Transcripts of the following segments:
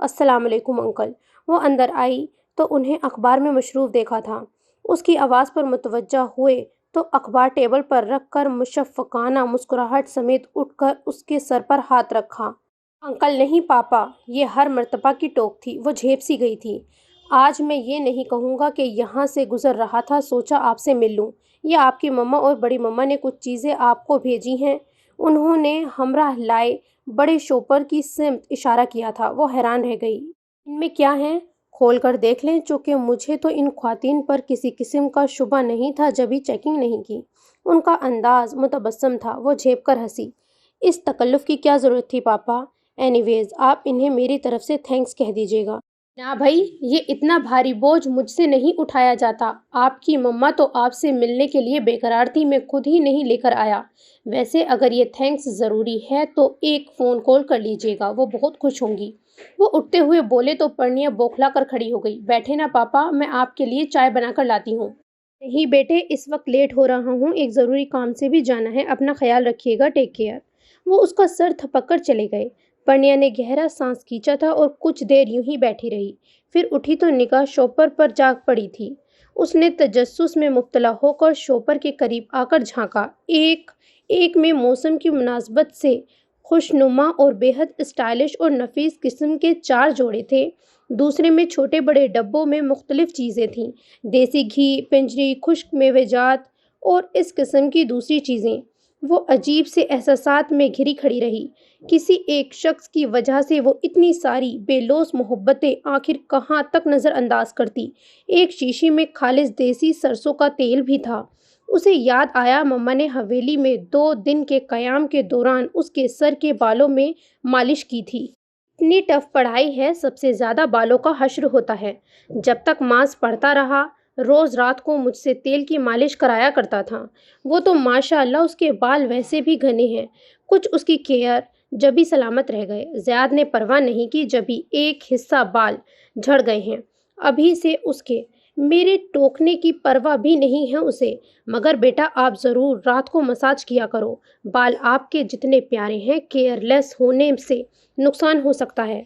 السلام علیکم انکل۔ وہ اندر آئی تو انہیں اخبار میں مصروف دیکھا تھا۔ اس کی آواز پر متوجہ ہوئے تو اخبار ٹیبل پر رکھ کر مشفقانہ مسکراہٹ سمیت اٹھ کر اس کے سر پر ہاتھ رکھا۔ انکل نہیں پاپا، یہ ہر مرتبہ کی ٹوک تھی، وہ جھیپ سی گئی تھی۔ آج میں یہ نہیں کہوں گا کہ یہاں سے گزر رہا تھا سوچا آپ سے مل لوں۔ یہ آپ کی مما اور بڑی مما نے کچھ چیزیں آپ کو بھیجی ہیں۔ انہوں نے ہمراہ لائے بڑے شوپر کی سمت اشارہ کیا تھا۔ وہ حیران رہ گئی۔ ان میں کیا ہے؟ کھول کر دیکھ لیں، چونکہ مجھے تو ان خواتین پر کسی قسم کا شبہ نہیں تھا جبھی چیکنگ نہیں کی۔ ان کا انداز متبسم تھا۔ وہ جھیپ کر ہنسی۔ اس تکلف کی کیا ضرورت تھی پاپا؟ اینی ویز آپ انہیں میری طرف سے تھینکس کہہ دیجیے گا۔ نہ بھائی، یہ اتنا بھاری بوجھ مجھ سے نہیں اٹھایا جاتا۔ آپ کی مما تو آپ سے ملنے کے لیے بے قرار تھی، میں خود ہی نہیں لے کر آیا۔ ویسے اگر یہ تھینکس ضروری ہے تو ایک فون کال کر لیجیے گا، وہ بہت خوش ہوں گی۔ وہ اٹھتے ہوئے بولے تو پرنیا بوکھلا کر کھڑی ہو گئی۔ بیٹھے نا پاپا، میں آپ کے لیے چائے بنا کر لاتی ہوں۔ نہیں بیٹے، اس وقت لیٹ ہو رہا ہوں، ایک ضروری کام سے بھی جانا ہے، اپنا خیال رکھیے گا، ٹیک کیئر۔ وہ اس کا سر تھپک کر چلے گئے۔ پرنیا نے گہرا سانس کھینچا تھا اور کچھ دیر یوں ہی بیٹھی رہی، پھر اٹھی تو نگاہ شوپر پر جا پڑی تھی۔ اس نے تجسس میں مبتلا ہو کر شوپر کے قریب آ کر جھانکا۔ ایک میں موسم کی مناسبت سے خوشنما اور بے حد اسٹائلش اور نفیس قسم کے 4 جوڑے تھے۔ دوسرے میں چھوٹے بڑے ڈبوں میں مختلف چیزیں تھیں، دیسی گھی، پنجری، خشک میوے جات اور اس قسم کی دوسری چیزیں۔ وہ عجیب سے احساسات میں گھری کھڑی رہی۔ کسی ایک شخص کی وجہ سے وہ اتنی ساری بے لوث محبتیں آخر کہاں تک نظر انداز کرتی؟ ایک شیشی میں خالص دیسی سرسوں کا تیل بھی تھا۔ اسے یاد آیا مما نے حویلی میں 2 دن کے قیام کے دوران اس کے سر کے بالوں میں مالش کی تھی۔ اتنی ٹف پڑھائی ہے، سب سے زیادہ بالوں کا حشر ہوتا ہے۔ جب تک ماس پڑھتا رہا، روز رات کو مجھ سے تیل کی مالش کرایا کرتا تھا۔ وہ تو ماشاء اللہ اس کے بال ویسے بھی گھنے ہیں۔ کچھ اس کی کیئر جبھی سلامت رہ گئے۔ زیاد نے پرواہ نہیں کی جبھی ایک حصہ بال جھڑ گئے ہیں ابھی سے اس کے۔ میرے ٹوکنے کی پرواہ بھی نہیں ہے اسے۔ مگر بیٹا آپ ضرور رات کو مساج کیا کرو، بال آپ کے جتنے پیارے ہیں، کیئر لیس ہونے سے نقصان ہو سکتا ہے۔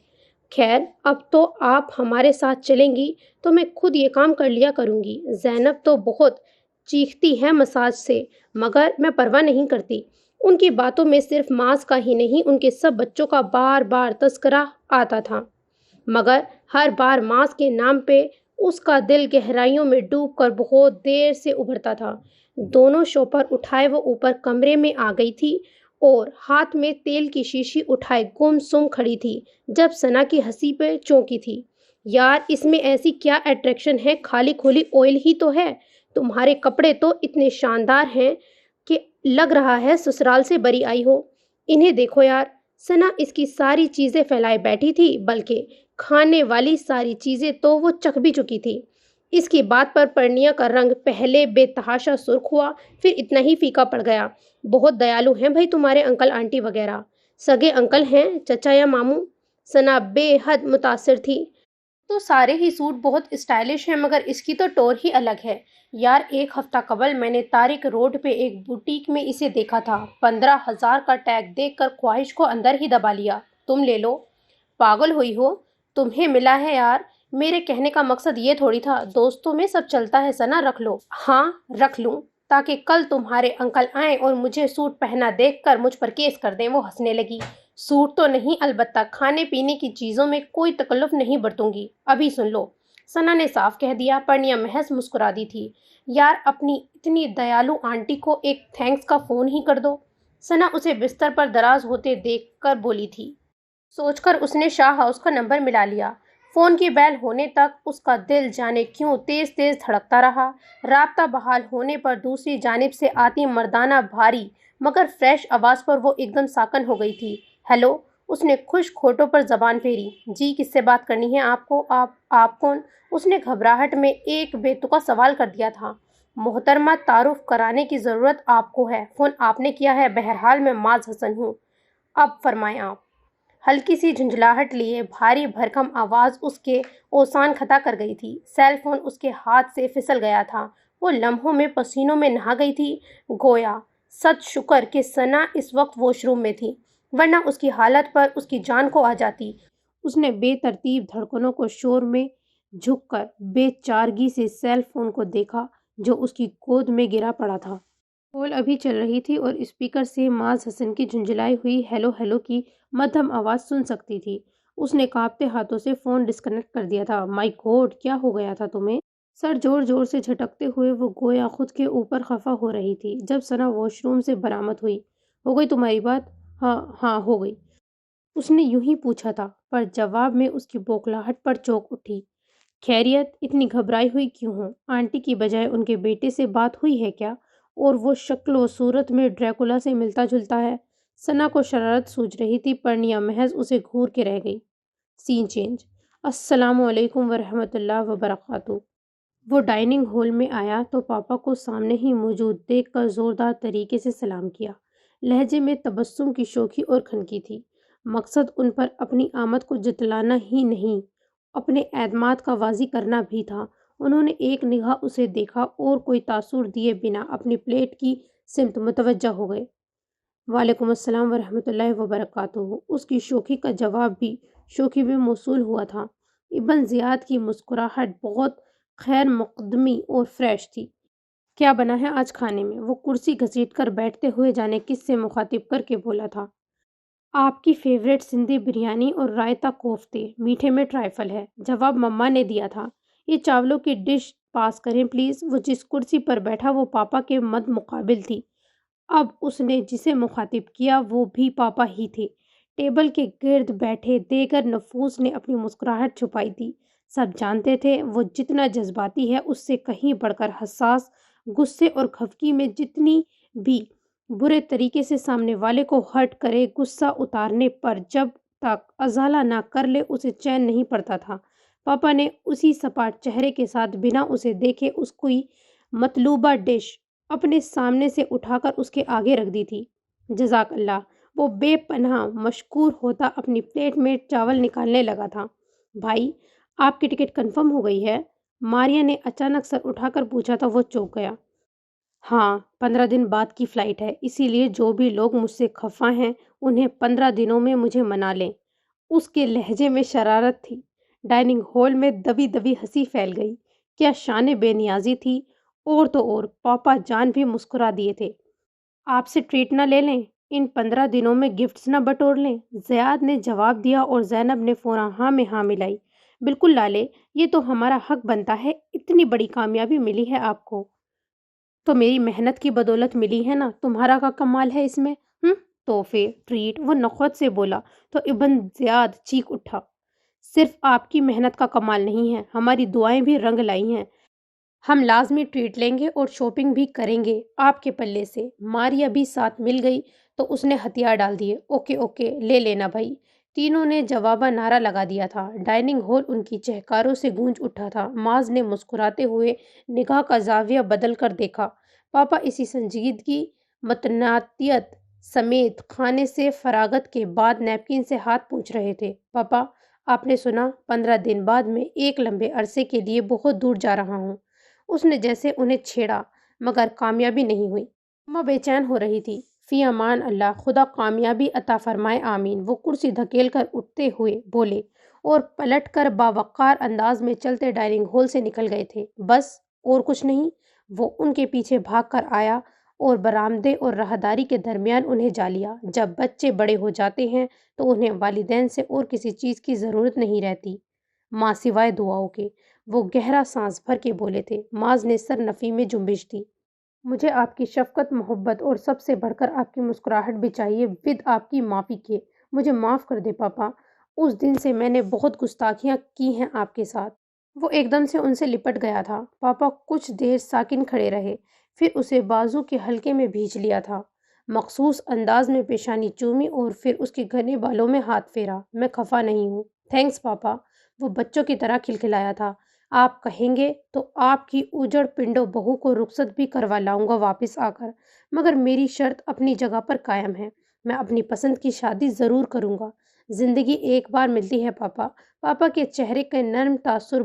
خیر اب تو آپ ہمارے ساتھ چلیں گی تو میں خود یہ کام کر لیا کروں گی۔ زینب تو بہت چیختی ہے مساج سے، مگر میں پرواہ نہیں کرتی۔ ان کی باتوں میں صرف ماس کا ہی نہیں، ان کے سب بچوں کا بار بار تذکرہ آتا تھا، مگر ہر بار ماس کے نام پہ اس کا دل گہرائیوں میں ڈوب کر بہت دیر سے ابھرتا تھا۔ دونوں شوپر اٹھائے وہ اوپر کمرے میں آ گئی تھی اور ہاتھ میں تیل کی شیشی اٹھائے گم سم کھڑی تھی جب ثنا کی ہنسی پہ چونکی تھی۔ یار اس میں ایسی کیا اٹریکشن ہے، خالی کھلی آئل ہی تو ہے۔ تمہارے کپڑے تو اتنے شاندار ہیں کہ لگ رہا ہے سسرال سے بری آئی ہو۔ انہیں دیکھو یار۔ ثنا اس کی ساری چیزیں پھیلائے بیٹھی تھی، بلکہ کھانے والی ساری چیزیں تو وہ چکھ بھی چکی تھی۔ اس کی بات پر پرنیا کا رنگ پہلے بے تحاشا سرخ ہوا، پھر اتنا ہی پھیکا پڑ گیا۔ بہت دیالو ہیں بھائی تمہارے انکل آنٹی وغیرہ۔ سگے انکل ہیں، چچا یا ماموں؟ ثنا بے حد متاثر تھی۔ تو سارے ہی سوٹ بہت اسٹائلش ہیں، مگر اس کی تو ٹور ہی الگ ہے۔ یار 1 ہفتہ قبل میں نے طارق روڈ پہ ایک بوٹیک میں اسے دیکھا تھا۔ 15,000 کا ٹیگ دیکھ کر خواہش کو اندر ہی دبا لیا۔ تم لے لو۔ پاگل ہوئی ہو؟ تمہیں ملا ہے یار۔ میرے کہنے کا مقصد یہ تھوڑی تھا، دوستوں میں سب چلتا ہے ثنا، رکھ لو۔ ہاں رکھ لوں، تاکہ کل تمہارے انکل آئیں اور مجھے سوٹ پہنا دیکھ کر مجھ پر کیس کر دیں۔ وہ ہنسنے لگی۔ سوٹ تو نہیں، البتہ کھانے پینے کی چیزوں میں کوئی تکلف نہیں برتوں گی۔ ابھی سن لو، ثنا نے صاف کہہ دیا۔ پرنیا محض مسکرا دی تھی۔ یار اپنی اتنی دیالو آنٹی کو ایک تھینکس کا فون ہی کر دو۔ ثنا اسے بستر پر دراز ہوتے دیکھ کر بولی تھی۔ سوچ کر اس نے شاہ ہاؤس کا نمبر ملا لیا۔ فون کی بیل ہونے تک اس کا دل جانے کیوں تیز تیز دھڑکتا رہا۔ رابطہ بحال ہونے پر دوسری جانب سے آتی مردانہ بھاری مگر فریش آواز پر وہ ایک دم ساکن ہو گئی تھی۔ ہیلو، اس نے خشک ہونٹوں پر زبان پھیری۔ جی کس سے بات کرنی ہے آپ کو؟ آپ کون؟ اس نے گھبراہٹ میں ایک بے تکا سوال کر دیا تھا۔ محترمہ تعارف کرانے کی ضرورت آپ کو ہے، فون آپ نے کیا ہے۔ بہرحال میں معاذ حسن ہوں، اب فرمائیں آپ۔ ہلکی سی جھنجھلاہٹ لیے بھاری بھرکم آواز اس کے اوسان کھتا کر گئی تھی۔ سیل فون اس کے ہاتھ سے پھسل گیا تھا۔ وہ لمحوں میں پسینوں میں نہا گئی تھی۔ گویا سد شکر کہ ثنا اس وقت واش روم میں تھی، ورنہ اس کی حالت پر اس کی جان کو آ جاتی۔ اس نے بے ترتیب دھڑکنوں کو شور میں جھک کر بے چارگی سے سیل فون کو دیکھا جو اس کی گود میں گرا پڑا تھا۔ کال ابھی چل رہی تھی اور اسپیکر سے معاذ حسن کی جھنجھلائی ہوئی ہیلو ہیلو کی مدھم آواز سن سکتی تھی۔ اس نے کانپتے ہاتھوں سے فون ڈسکنیکٹ کر دیا تھا۔ مائی گاڈ، کیا ہو گیا تھا تمہیں؟ سر زور زور سے جھٹکتے ہوئے وہ گویا خود کے اوپر خفا ہو رہی تھی۔ جب ثنا واش روم سے برآمد ہوئی، ہو گئی تمہاری بات؟ ہاں ہاں ہو گئی، اس نے یوں ہی پوچھا تھا، پر جواب میں اس کی بوکھلاہٹ پر چونک اٹھی۔ خیریت؟ اتنی گھبرائی ہوئی کیوں ہو؟ آنٹی کی بجائے ان کے بیٹے سے بات ہوئی ہے کیا؟ اور وہ شکل و صورت میں ڈریکولا سے ملتا جلتا ہے۔ ثنا کو شرارت سوچ رہی تھی، پر نیا محض اسے گھور کے رہ گئی۔ سین چینج۔ السلام علیکم ورحمۃ اللہ وبرکاتہ۔ وہ ڈائننگ ہال میں آیا تو پاپا کو سامنے ہی موجود دیکھ کر زوردار طریقے سے سلام کیا۔ لہجے میں تبسم کی شوخی اور کھنکی تھی۔ مقصد ان پر اپنی آمد کو جتلانا ہی نہیں، اپنے اعتماد کا واضح کرنا بھی تھا۔ انہوں نے ایک نگاہ اسے دیکھا اور کوئی تاثر دیے بنا اپنی پلیٹ کی سمت متوجہ ہو گئے۔ وعلیکم السلام ورحمۃ اللہ وبرکاتہ۔ اس کی شوخی کا جواب بھی شوخی میں موصول ہوا تھا۔ ابن زیاد کی مسکراہٹ بہت خیر مقدمی اور فریش تھی۔ کیا بنا ہے آج کھانے میں؟ وہ کرسی گھسیٹ کر بیٹھتے ہوئے جانے کس سے مخاطب کر کے بولا تھا۔ آپ کی فیوریٹ سندھی بریانی اور رائتا کوفتے، میٹھے میں ٹرائفل ہے، جواب مما نے دیا تھا۔ یہ چاولوں کی ڈش پاس کریں پلیز۔ وہ جس کرسی پر بیٹھا وہ پاپا کے مد مقابل تھی۔ اب اس نے جسے مخاطب کیا وہ بھی پاپا ہی تھے۔ ٹیبل کے گرد بیٹھے دیگر نفوس نے اپنی مسکراہٹ چھپائی تھی۔ سب جانتے تھے وہ جتنا جذباتی ہے اس سے کہیں بڑھ کر حساس، غصے اور خفگی میں جتنی بھی برے طریقے سے سامنے والے کو ہرٹ کرے، غصہ اتارنے پر جب تک ازالہ نہ کر لے اسے چین نہیں پڑتا تھا۔ پاپا نے اسی سپاٹ چہرے کے ساتھ بنا اسے دیکھے اس کی مطلوبہ ڈش اپنے سامنے سے اٹھا کر اس کے آگے رکھ دی تھی۔ جزاک اللہ۔ وہ بے پناہ مشکور ہوتا اپنی پلیٹ میں چاول نکالنے لگا تھا۔ بھائی، آپ کی ٹکٹ کنفرم ہو گئی ہے؟ ماریا نے اچانک سر اٹھا کر پوچھا تھا۔ وہ چونک گیا۔ ہاں، 15 دن بعد کی فلائٹ ہے، اسی لیے جو بھی لوگ مجھ سے خفا ہیں انہیں 15 دنوں میں مجھے منا لیں۔ اس کے لہجے میں شرارت تھی۔ ڈائننگ ہال میں دبی دبی ہنسی پھیل گئی۔ کیا شان بے نیازی تھی! اور تو اور پاپا جان بھی مسکرا دیے تھے۔ آپ سے ٹریٹ نہ لے لیں؟ ان 15 دنوں میں گفٹس نہ بٹور لیں؟ زیاد نے جواب دیا اور زینب نے فوراً ہاں میں ہاں ملائی۔ بالکل لالے، یہ تو ہمارا حق بنتا ہے، اتنی بڑی کامیابی ملی ہے آپ کو تو میری محنت کی بدولت ملی ہے نا، تمہارا کا کمال ہے اس میں؟ تحفے، ٹریٹ، وہ نخوت سے بولا تو ابن زیاد چیخ اٹھا۔ صرف آپ کی محنت کا کمال نہیں ہے، ہماری دعائیں بھی رنگ لائی ہیں۔ ہم لازمی ٹریٹ لیں گے اور شاپنگ بھی کریں گے آپ کے پلے سے۔ ماریا بھی ساتھ مل گئی تو اس نے ہتھیار ڈال دیے۔ اوکے اوکے، لے لینا بھائی۔ تینوں نے جوابا نعرہ لگا دیا تھا۔ ڈائننگ ہال ان کی چہکاروں سے گونج اٹھا تھا۔ معاذ نے مسکراتے ہوئے نگاہ کا زاویہ بدل کر دیکھا۔ پاپا اسی سنجیدگی، متناعتیت سمیت کھانے سے فراغت کے بعد نیپکن سے ہاتھ پوچھ رہے تھے۔ پاپا، آپ نے سنا 15 دن بعد میں ایک لمبے عرصے کے لیے بہت دور جا رہا ہوں۔ اس نے جیسے انہیں چھیڑا، مگر کامیابی نہیں ہوئی۔ ماں بے چین ہو رہی تھی۔ فی امان اللہ، خدا کامیابی عطا فرمائے، آمین۔ وہ کرسی دھکیل کر اٹھتے ہوئے بولے اور پلٹ کر باوقار انداز میں چلتے ڈائننگ ہال سے نکل گئے تھے۔ بس اور کچھ نہیں؟ وہ ان کے پیچھے بھاگ کر آیا اور برآمدے اور راہداری کے درمیان انہیں جا لیا۔ جب بچے بڑے ہو جاتے ہیں تو انہیں والدین سے اور کسی چیز کی ضرورت نہیں رہتی، ماں سوائے دعاؤں کے، وہ گہرا سانس بھر کے بولے تھے۔ معاذ نے سر نفی میں جنبش دی۔ مجھے آپ کی شفقت، محبت اور سب سے بڑھ کر آپ کی مسکراہٹ بھی چاہیے، ود آپ کی معافی کے۔ مجھے معاف کر دے پاپا، اس دن سے میں نے بہت گستاخیاں کی ہیں آپ کے ساتھ۔ وہ ایک دم سے ان سے لپٹ گیا تھا۔ پاپا کچھ دیر ساکن کھڑے رہے، پھر اسے بازو کے حلقے میں بھینچ لیا تھا، مخصوص انداز میں پیشانی چومی اور پھر اس کے گھنے بالوں میں ہاتھ پھیرا۔ میں خفا نہیں ہوں۔ تھینکس پاپا، وہ بچوں کی طرح کھلکھلایا تھا۔ آپ کہیں گے تو آپ کی اجڑ پنڈو بہو کو رخصت بھی کروا لاؤں گا واپس آ کر، مگر میری شرط اپنی جگہ پر قائم ہے، میں اپنی پسند کی شادی ضرور کروں گا۔ زندگی ایک بار ملتی ہے پاپا۔ پاپا کے چہرے کے نرم تاثر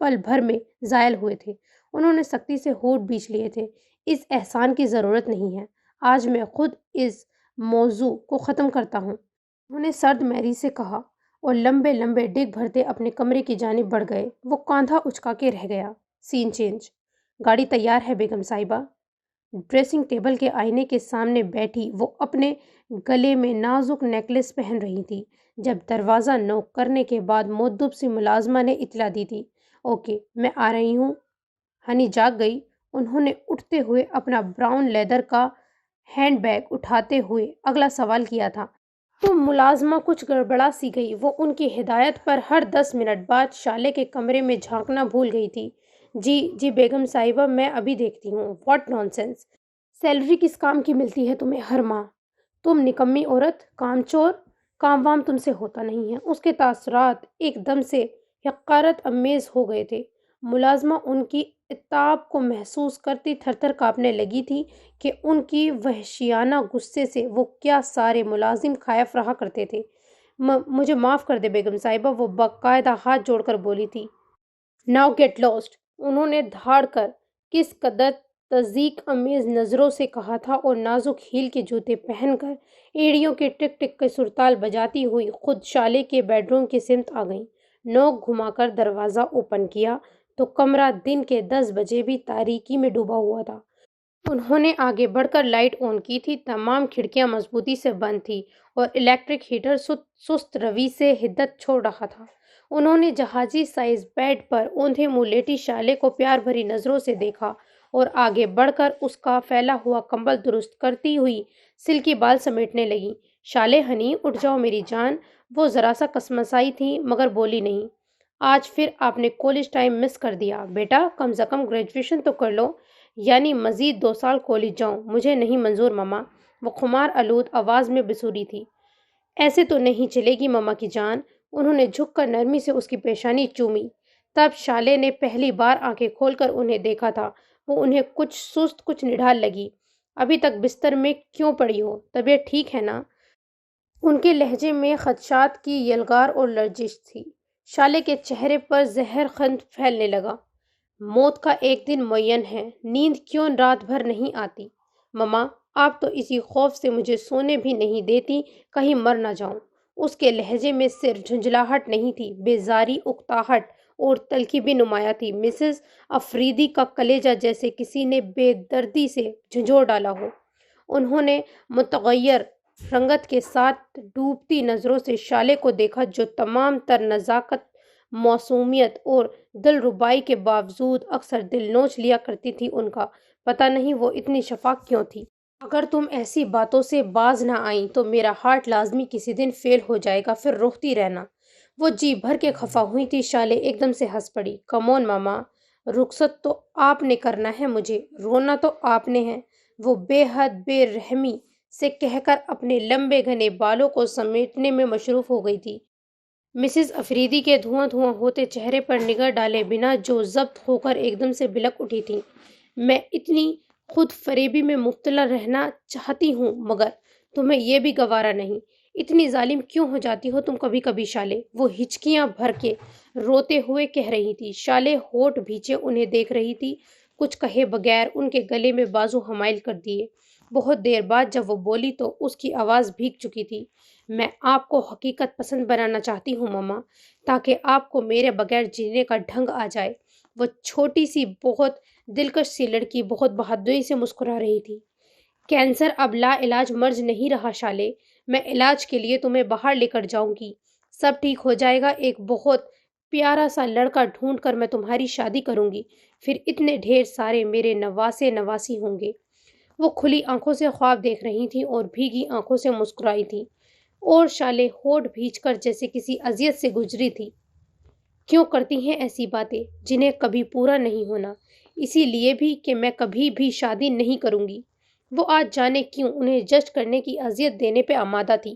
پل بھر میں زائل ہوئے تھے۔ انہوں نے سختی سے ہونٹ بیچ لیے تھے۔ اس احسان کی ضرورت نہیں ہے، آج میں خود اس موضوع کو ختم کرتا ہوں، انہوں نے سرد مہری سے کہا اور لمبے لمبے ڈگ بھرتے اپنے کمرے کی جانب بڑھ گئے۔ وہ کاندھا اچکا کے رہ گیا۔ سین چینج۔ گاڑی تیار ہے بیگم صاحبہ۔ ڈریسنگ ٹیبل کے آئینے کے سامنے بیٹھی وہ اپنے گلے میں نازک نیکلس پہن رہی تھی جب دروازہ نوک کرنے کے بعد مؤدب سی ملازمہ نے اطلاع دی تھی۔ اوکے، میں آ رہی ہوں۔ ہنی جاگ گئی۔ انہوں نے اٹھتے ہوئے اپنا براؤن لیدر کا ہینڈ بیگ اٹھاتے ہوئے اگلا سوال کیا تھا۔ تو ملازمہ کچھ گڑبڑا سی گئی۔ وہ ان کی ہدایت پر ہر 10 منٹ بعد شالے کے کمرے میں جھانکنا بھول گئی تھی۔ جی بیگم صاحبہ، میں ابھی دیکھتی ہوں۔ What naan sense! سیلری کس کام کی ملتی ہے تمہیں ہر ماہ؟ تم نکمی عورت، کام چور، کام وام تم سے ہوتا نہیں ہے۔ اس کے تاثرات ایک دم سے حقارت امیز ہو گئے تھے۔ ملازمہ ان کی عتاب کو محسوس کرتی تھر تھر کانپنے لگی تھی کہ ان کی وحشیانہ غصے سے وہ کیا سارے ملازم خائف رہا کرتے تھے۔ مجھے معاف کر دے بیگم صاحبہ، وہ باقاعدہ ہاتھ جوڑ کر بولی تھی۔ Now get lost! انہوں نے دھاڑ کر کس قدر تضییق امیز نظروں سے کہا تھا اور نازک ہیل کے جوتے پہن کر ایڑیوں کے ٹک ٹک کے سرتال بجاتی ہوئی خود شالے کے بیڈ روم کی سمت آ گئیں۔ نوک گھما کر دروازہ اوپن کیا تو کمرہ دن کے 10 بجے بھی تاریکی میں ڈوبا ہوا تھا۔ انہوں نے آگے بڑھ کر لائٹ آن کی تھی۔ تمام کھڑکیاں مضبوطی سے بند تھیں اور الیکٹرک ہیٹر سست روی سے حدت چھوڑ رہا تھا۔ انہوں نے جہازی سائز بیڈ پر اوندھے منہ لیٹی شالے کو پیار بھری نظروں سے دیکھا اور آگے بڑھ کر اس کا پھیلا ہوا کمبل درست کرتی ہوئی سلکی بال سمیٹنے لگی۔ شالے ہنی، اٹھ جاؤ میری جان۔ وہ ذرا سا کسمسائی تھی مگر بولی نہیں۔ آج پھر آپ نے کالج ٹائم مس کر دیا۔ بیٹا، کم از کم گریجویشن تو کر لو۔ یعنی مزید 2 سال کالج جاؤں؟ مجھے نہیں منظور ماما، وہ خمار آلود آواز میں بسوری تھی۔ ایسے تو نہیں چلے گی ماما کی جان۔ انہوں نے جھک کر نرمی سے اس کی پیشانی چومی۔ تب شالے نے پہلی بار آنکھیں کھول کر انہیں دیکھا تھا۔ وہ انہیں کچھ سست، کچھ نڈھال لگی۔ ابھی تک بستر میں کیوں پڑی ہو؟ طبیعت ٹھیک ہے نا؟ ان کے لہجے میں خدشات کی یلغار اور لرزش تھی۔ شالے کے چہرے پر زہر خند پھیلنے لگا۔ موت کا ایک دن معین ہے، نیند کیوں رات بھر نہیں آتی؟ ماما، آپ تو اسی خوف سے مجھے سونے بھی نہیں دیتی کہیں مر نہ جاؤں۔ اس کے لہجے میں صرف جھنجھلاہٹ نہیں تھی، بیزاری، اکتاہٹ اور تلخی بھی نمایاں تھی۔ مسز افریدی کا کلیجہ جیسے کسی نے بے دردی سے جھنجھوڑ ڈالا ہو۔ انہوں نے متغیر رنگت کے ساتھ ڈوبتی نظروں سے شالے کو دیکھا جو تمام تر نزاکت، معصومیت اور دلربائی کے باوجود اکثر دل نوچ لیا کرتی تھی ان کا۔ پتہ نہیں وہ اتنی شفاف کیوں تھی۔ اگر تم ایسی باتوں سے باز نہ آئیں تو میرا ہارٹ لازمی کسی دن فیل ہو جائے گا، پھر روتی رہنا۔ وہ جی بھر کے خفا ہوئی تھی۔ شالے ایک دم سے ہنس پڑی۔ کم آن ماما، رخصت تو آپ نے کرنا ہے مجھے، رونا تو آپ نے ہے، وہ بے حد بے رحمی سے کہہ کر اپنے لمبے گھنے بالوں کو سمیٹنے میں مصروف ہو گئی تھی۔ مسز افریدی کے دھواں دھواں ہوتے چہرے پر نگاہ ڈالے بنا جو ضبط ہو کر ایک دم سے بلک اٹھی تھی۔ میں اتنی خود فریبی میں مبتلا رہنا چاہتی ہوں مگر تمہیں یہ بھی گوارا نہیں۔ اتنی ظالم کیوں ہو جاتی ہو تم کبھی کبھی شالے؟ وہ ہچکیاں بھر کے روتے ہوئے کہہ رہی تھی۔ شالے ہونٹ بھیجے انہیں دیکھ رہی تھی۔ کچھ کہے بغیر ان کے گلے میں بازو حمائل کر دیے۔ بہت دیر بعد جب وہ بولی تو اس کی آواز بھیگ چکی تھی۔ میں آپ کو حقیقت پسند بنانا چاہتی ہوں ماما، تاکہ آپ کو میرے بغیر جینے کا ڈھنگ آ جائے۔ وہ چھوٹی سی بہت دلکش سی لڑکی بہت بہادری سے مسکرا رہی تھی۔ کینسر اب لا علاج مرض نہیں رہا شالے، میں علاج کے لیے تمہیں باہر لے کر جاؤں گی، سب ٹھیک ہو جائے گا۔ ایک بہت پیارا سا لڑکا ڈھونڈ کر میں تمہاری شادی کروں گی، پھر اتنے ڈھیر سارے میرے نواسے نواسی ہوں گے۔ وہ کھلی آنکھوں سے خواب دیکھ رہی تھیں اور بھیگی آنکھوں سے مسکرائی تھیں، اور شالے ہونٹ بھیج کر جیسے کسی اذیت سے گزری تھی۔ کیوں کرتی ہیں ایسی باتیں جنہیں کبھی پورا نہیں ہونا؟ اسی لیے بھی کہ میں کبھی بھی شادی نہیں کروں گی۔ وہ آج جانے کیوں انہیں جج کرنے کی اذیت دینے پہ آمادہ تھی،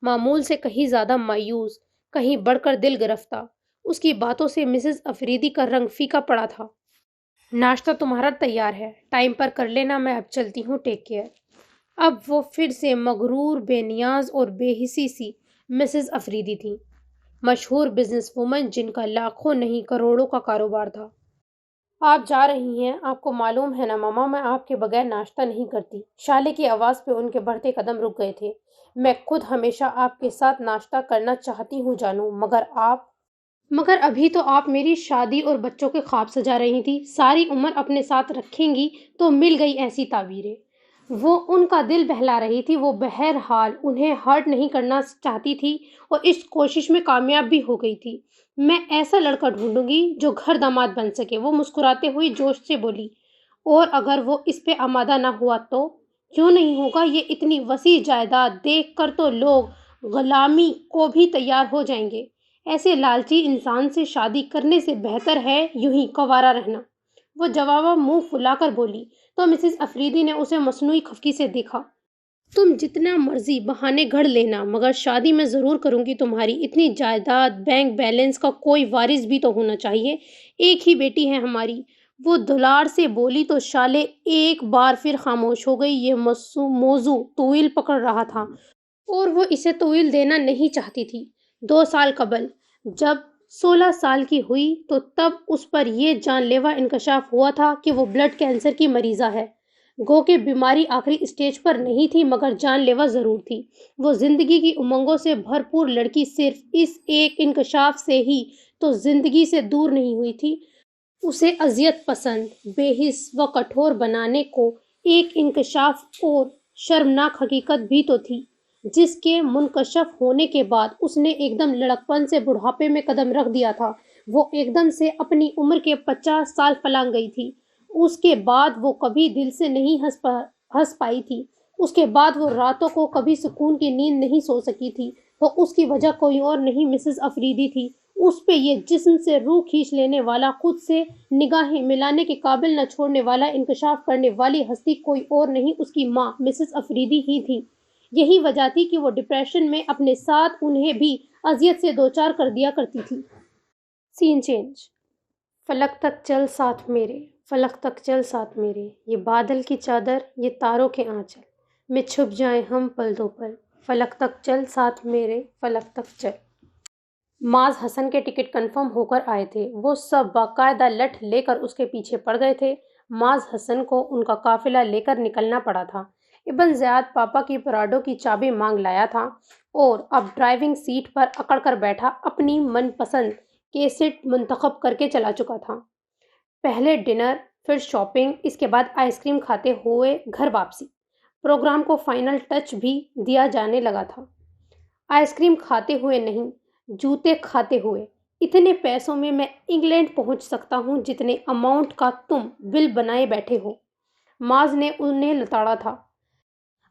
معمول سے کہیں زیادہ مایوس، کہیں بڑھ کر دل گرفتہ۔ اس کی باتوں سے مسز افریدی کا رنگ پھیکا پڑا تھا۔ ناشتہ تمہارا تیار ہے، ٹائم پر کر لینا، میں اب چلتی ہوں، ٹیک کیئر۔ اب وہ پھر سے مغرور، بے نیاز اور بے حسی سی مسز افریدی تھیں، مشہور بزنس وومن جن کا لاکھوں نہیں کروڑوں کا کاروبار تھا۔ آپ جا رہی ہیں، آپ کو معلوم ہے نا ماما، میں آپ کے بغیر ناشتہ نہیں کرتی۔ شالے کی آواز پہ ان کے بڑھتے قدم رک گئے تھے۔ میں خود ہمیشہ آپ کے ساتھ ناشتہ کرنا چاہتی ہوں جانو، مگر ابھی تو آپ میری شادی اور بچوں کے خواب سجا رہی تھی، ساری عمر اپنے ساتھ رکھیں گی تو مل گئی ایسی تعبیریں۔ وہ ان کا دل بہلا رہی تھی، وہ بہرحال انہیں ہرٹ نہیں کرنا چاہتی تھی اور اس کوشش میں کامیاب بھی ہو گئی تھی۔ میں ایسا لڑکا ڈھونڈوں گی جو گھر داماد بن سکے، وہ مسکراتے ہوئی جوش سے بولی۔ اور اگر وہ اس پہ آمادہ نہ ہوا تو؟ کیوں نہیں ہوگا؟ یہ اتنی وسیع جائیداد دیکھ کر تو لوگ غلامی کو بھی تیار ہو جائیں گے۔ ایسے لالچی انسان سے شادی کرنے سے بہتر ہے یوں ہی کنوارا رہنا۔ وہ جواباً منہ پھلا کر بولی تو مسز افریدی نے اسے مصنوعی خفگی سے دیکھا۔ تم جتنا مرضی بہانے گھڑ لینا، مگر شادی میں ضرور کروں گی تمہاری۔ اتنی جائیداد، بینک بیلنس کا کوئی وارث بھی تو ہونا چاہیے۔ ایک ہی بیٹی ہے ہماری۔ وہ دلار سے بولی تو شالے ایک بار پھر خاموش ہو گئی۔ یہ موضوع طویل پکڑ رہا تھا اور وہ اسے طویل دینا نہیں چاہتی تھی۔ 2 سال قبل جب 16 سال کی ہوئی تو تب اس پر یہ جان لیوا انکشاف ہوا تھا کہ وہ بلڈ کینسر کی مریضہ ہے۔ گو کہ بیماری آخری اسٹیج پر نہیں تھی مگر جان لیوا ضرور تھی۔ وہ زندگی کی امنگوں سے بھرپور لڑکی صرف اس ایک انکشاف سے ہی تو زندگی سے دور نہیں ہوئی تھی۔ اسے اذیت پسند، بے حس و کٹھور بنانے کو ایک انکشاف اور شرمناک حقیقت بھی تو تھی، جس کے منکشف ہونے کے بعد اس نے ایک دم لڑکپن سے بڑھاپے میں قدم رکھ دیا تھا۔ وہ ایک دم سے اپنی عمر کے 50 سال پلانگ گئی تھی۔ اس کے بعد وہ کبھی دل سے نہیں ہنس پائی تھی۔ اس کے بعد وہ راتوں کو کبھی سکون کی نیند نہیں سو سکی تھی۔ تو اس کی وجہ کوئی اور نہیں مسز افریدی تھی۔ اس پہ یہ جسم سے روح کھینچ لینے والا، خود سے نگاہیں ملانے کے قابل نہ چھوڑنے والا انکشاف کرنے والی ہستی کوئی اور نہیں، اس کی ماں مسز افریدی ہی تھی۔ یہی وجہ تھی کہ وہ ڈپریشن میں اپنے ساتھ انہیں بھی اذیت سے دوچار کر دیا کرتی تھی۔ سین چینج۔ فلک تک چل ساتھ میرے، فلک تک چل ساتھ میرے، یہ بادل کی چادر، یہ تاروں کے آنچل میں چھپ جائیں ہم پل دو پل، فلک تک چل ساتھ میرے، فلک تک چل۔ معاذ حسن کے ٹکٹ کنفرم ہو کر آئے تھے۔ وہ سب باقاعدہ لٹھ لے کر اس کے پیچھے پڑ گئے تھے۔ معاذ حسن کو ان کا قافلہ لے کر نکلنا پڑا تھا۔ ابن زیاد پاپا کی پراڈو کی چابی مانگ لایا تھا اور اب ڈرائیونگ سیٹ پر اکڑ کر بیٹھا اپنی من پسند کیسٹ منتخب کر کے چلا چکا تھا۔ پہلے ڈنر، پھر شاپنگ، اس کے بعد آئس کریم کھاتے ہوئے گھر واپسی۔ پروگرام کو فائنل ٹچ بھی دیا جانے لگا تھا۔ آئس کریم کھاتے ہوئے نہیں، جوتے کھاتے ہوئے۔ اتنے پیسوں میں انگلینڈ پہنچ سکتا ہوں جتنے اماؤنٹ کا تم بل بنائے بیٹھے ہو۔ معاذ نے انہیں لتاڑا تھا۔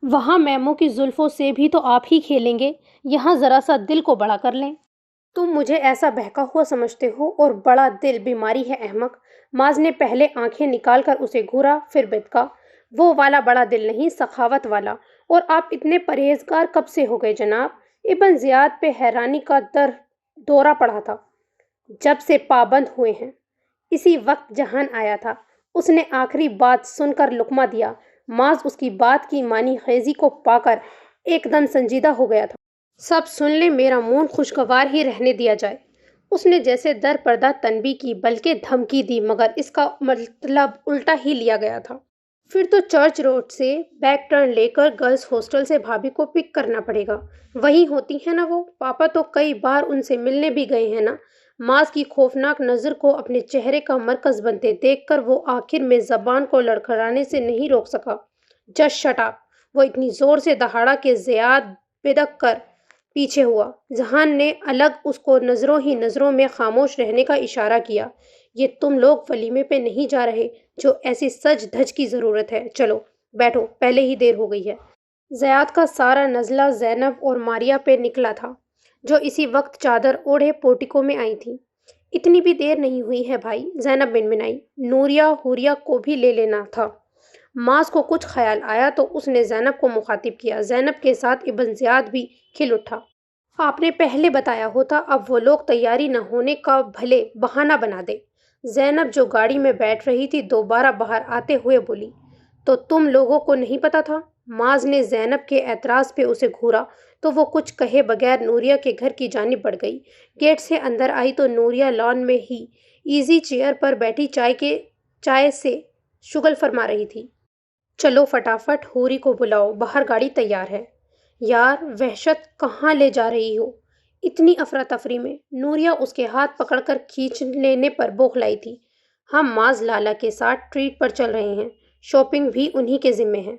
وہاں میموں کی زلفوں سے بھی تو آپ ہی کھیلیں گے، یہاں ذرا سا دل کو بڑا کر لیں۔ تم مجھے ایسا بہکا ہوا سمجھتے ہو اور بڑا دل بیماری ہے احمق۔ معاذ نے پہلے آنکھیں نکال کر اسے گھورا، پھر بتکا۔ وہ والا بڑا دل نہیں، سخاوت والا۔ اور آپ اتنے پرہیزگار کب سے ہو گئے جناب؟ ابن زیاد پہ حیرانی کا دورہ پڑا تھا۔ جب سے پابند ہوئے ہیں۔ اسی وقت جہان آیا تھا۔ اس نے آخری بات سن کر لقمہ دیا۔ معاذ اس کی بات کی معنی خیزی کو پا کر ایک دم سنجیدہ ہو گیا تھا۔ سب سن لیں، میرا مون خوشگوار ہی رہنے دیا جائے۔ اس نے جیسے در پردہ تنبیہ کی بلکہ دھمکی دی، مگر اس کا مطلب الٹا ہی لیا گیا تھا۔ پھر تو چرچ روڈ سے بیک ٹرن لے کر گرلز ہاسٹل سے بھابھی کو پک کرنا پڑے گا۔ وہیں ہوتی ہیں نا وہ؟ پاپا تو کئی بار ان سے ملنے بھی گئے ہیں نا؟ معاذ کی خوفناک نظر کو اپنے چہرے کا مرکز بنتے دیکھ کر وہ آخر میں زبان کو لڑکھڑانے سے نہیں روک سکا۔ Just shut up! وہ اتنی زور سے دہاڑا کہ زیاد بدک کر پیچھے ہوا۔ جہان نے الگ اس کو نظروں ہی نظروں میں خاموش رہنے کا اشارہ کیا۔ یہ تم لوگ ولیمے پہ نہیں جا رہے جو ایسی سج دھج کی ضرورت ہے۔ چلو بیٹھو، پہلے ہی دیر ہو گئی ہے۔ زیاد کا سارا نزلہ زینب اور ماریا پہ نکلا تھا، جو اسی وقت چادر اوڑھے پورٹیکو میں آئی تھیں۔ اتنی بھی دیر نہیں ہوئی ہے بھائی، زینب منمنائی۔ نوریہ حوریہ کو بھی لے لینا تھا۔ معاذ کو کچھ خیال آیا تو اس نے زینب کو مخاطب کیا۔ زینب کے ساتھ ابن زیاد بھی کھل اٹھا۔ آپ نے پہلے بتایا ہوتا، اب وہ لوگ تیاری نہ ہونے کا بھلے بہانہ بنا دیں۔ زینب جو گاڑی میں بیٹھ رہی تھی دوبارہ باہر آتے ہوئے بولی، تو تم لوگوں کو نہیں پتا تھا؟ معاذ نے زینب کے اعتراض پہ اسے گھورا تو وہ کچھ کہے بغیر نوریہ کے گھر کی جانب بڑھ گئی۔ گیٹ سے اندر آئی تو نوریہ لان میں ہی ایزی چیئر پر بیٹھی چائے سے شغل فرما رہی تھی۔ چلو فٹافٹ حوری کو بلاؤ، باہر گاڑی تیار ہے۔ یار وحشت کہاں لے جا رہی ہو؟ اتنی افراتفری میں نوریا اس کے ہاتھ پکڑ کر کھینچ لینے پر بوکھلائی تھی۔ ہم معاذ لالا کے ساتھ ٹریٹ پر چل رہے ہیں، شاپنگ بھی انہی کے ذمے ہے۔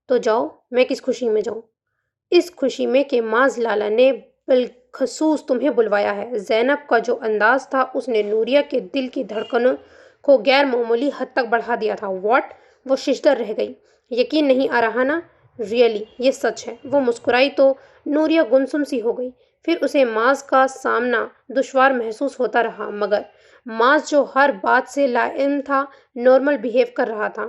تو جاؤ، میں کس خوشی میں جاؤں؟ اس خوشی میں کہ معاذ لالا نے بالخصوص تمہیں بلوایا ہے۔ زینب کا جو انداز تھا اس نے نوریا کے دل کی دھڑکنوں کو غیر معمولی حد تک بڑھا دیا تھا۔ واٹ؟ وہ ششدر رہ گئی۔ یقین نہیں آ رہا نا؟ ریئلی یہ سچ ہے۔ وہ مسکرائی تو نوریا گمسم سی ہو گئی۔ پھر اسے معاذ کا سامنا دشوار محسوس ہوتا رہا، مگر معاذ جو ہر بات سے لا علم تھا، نارمل بیہیو کر رہا تھا۔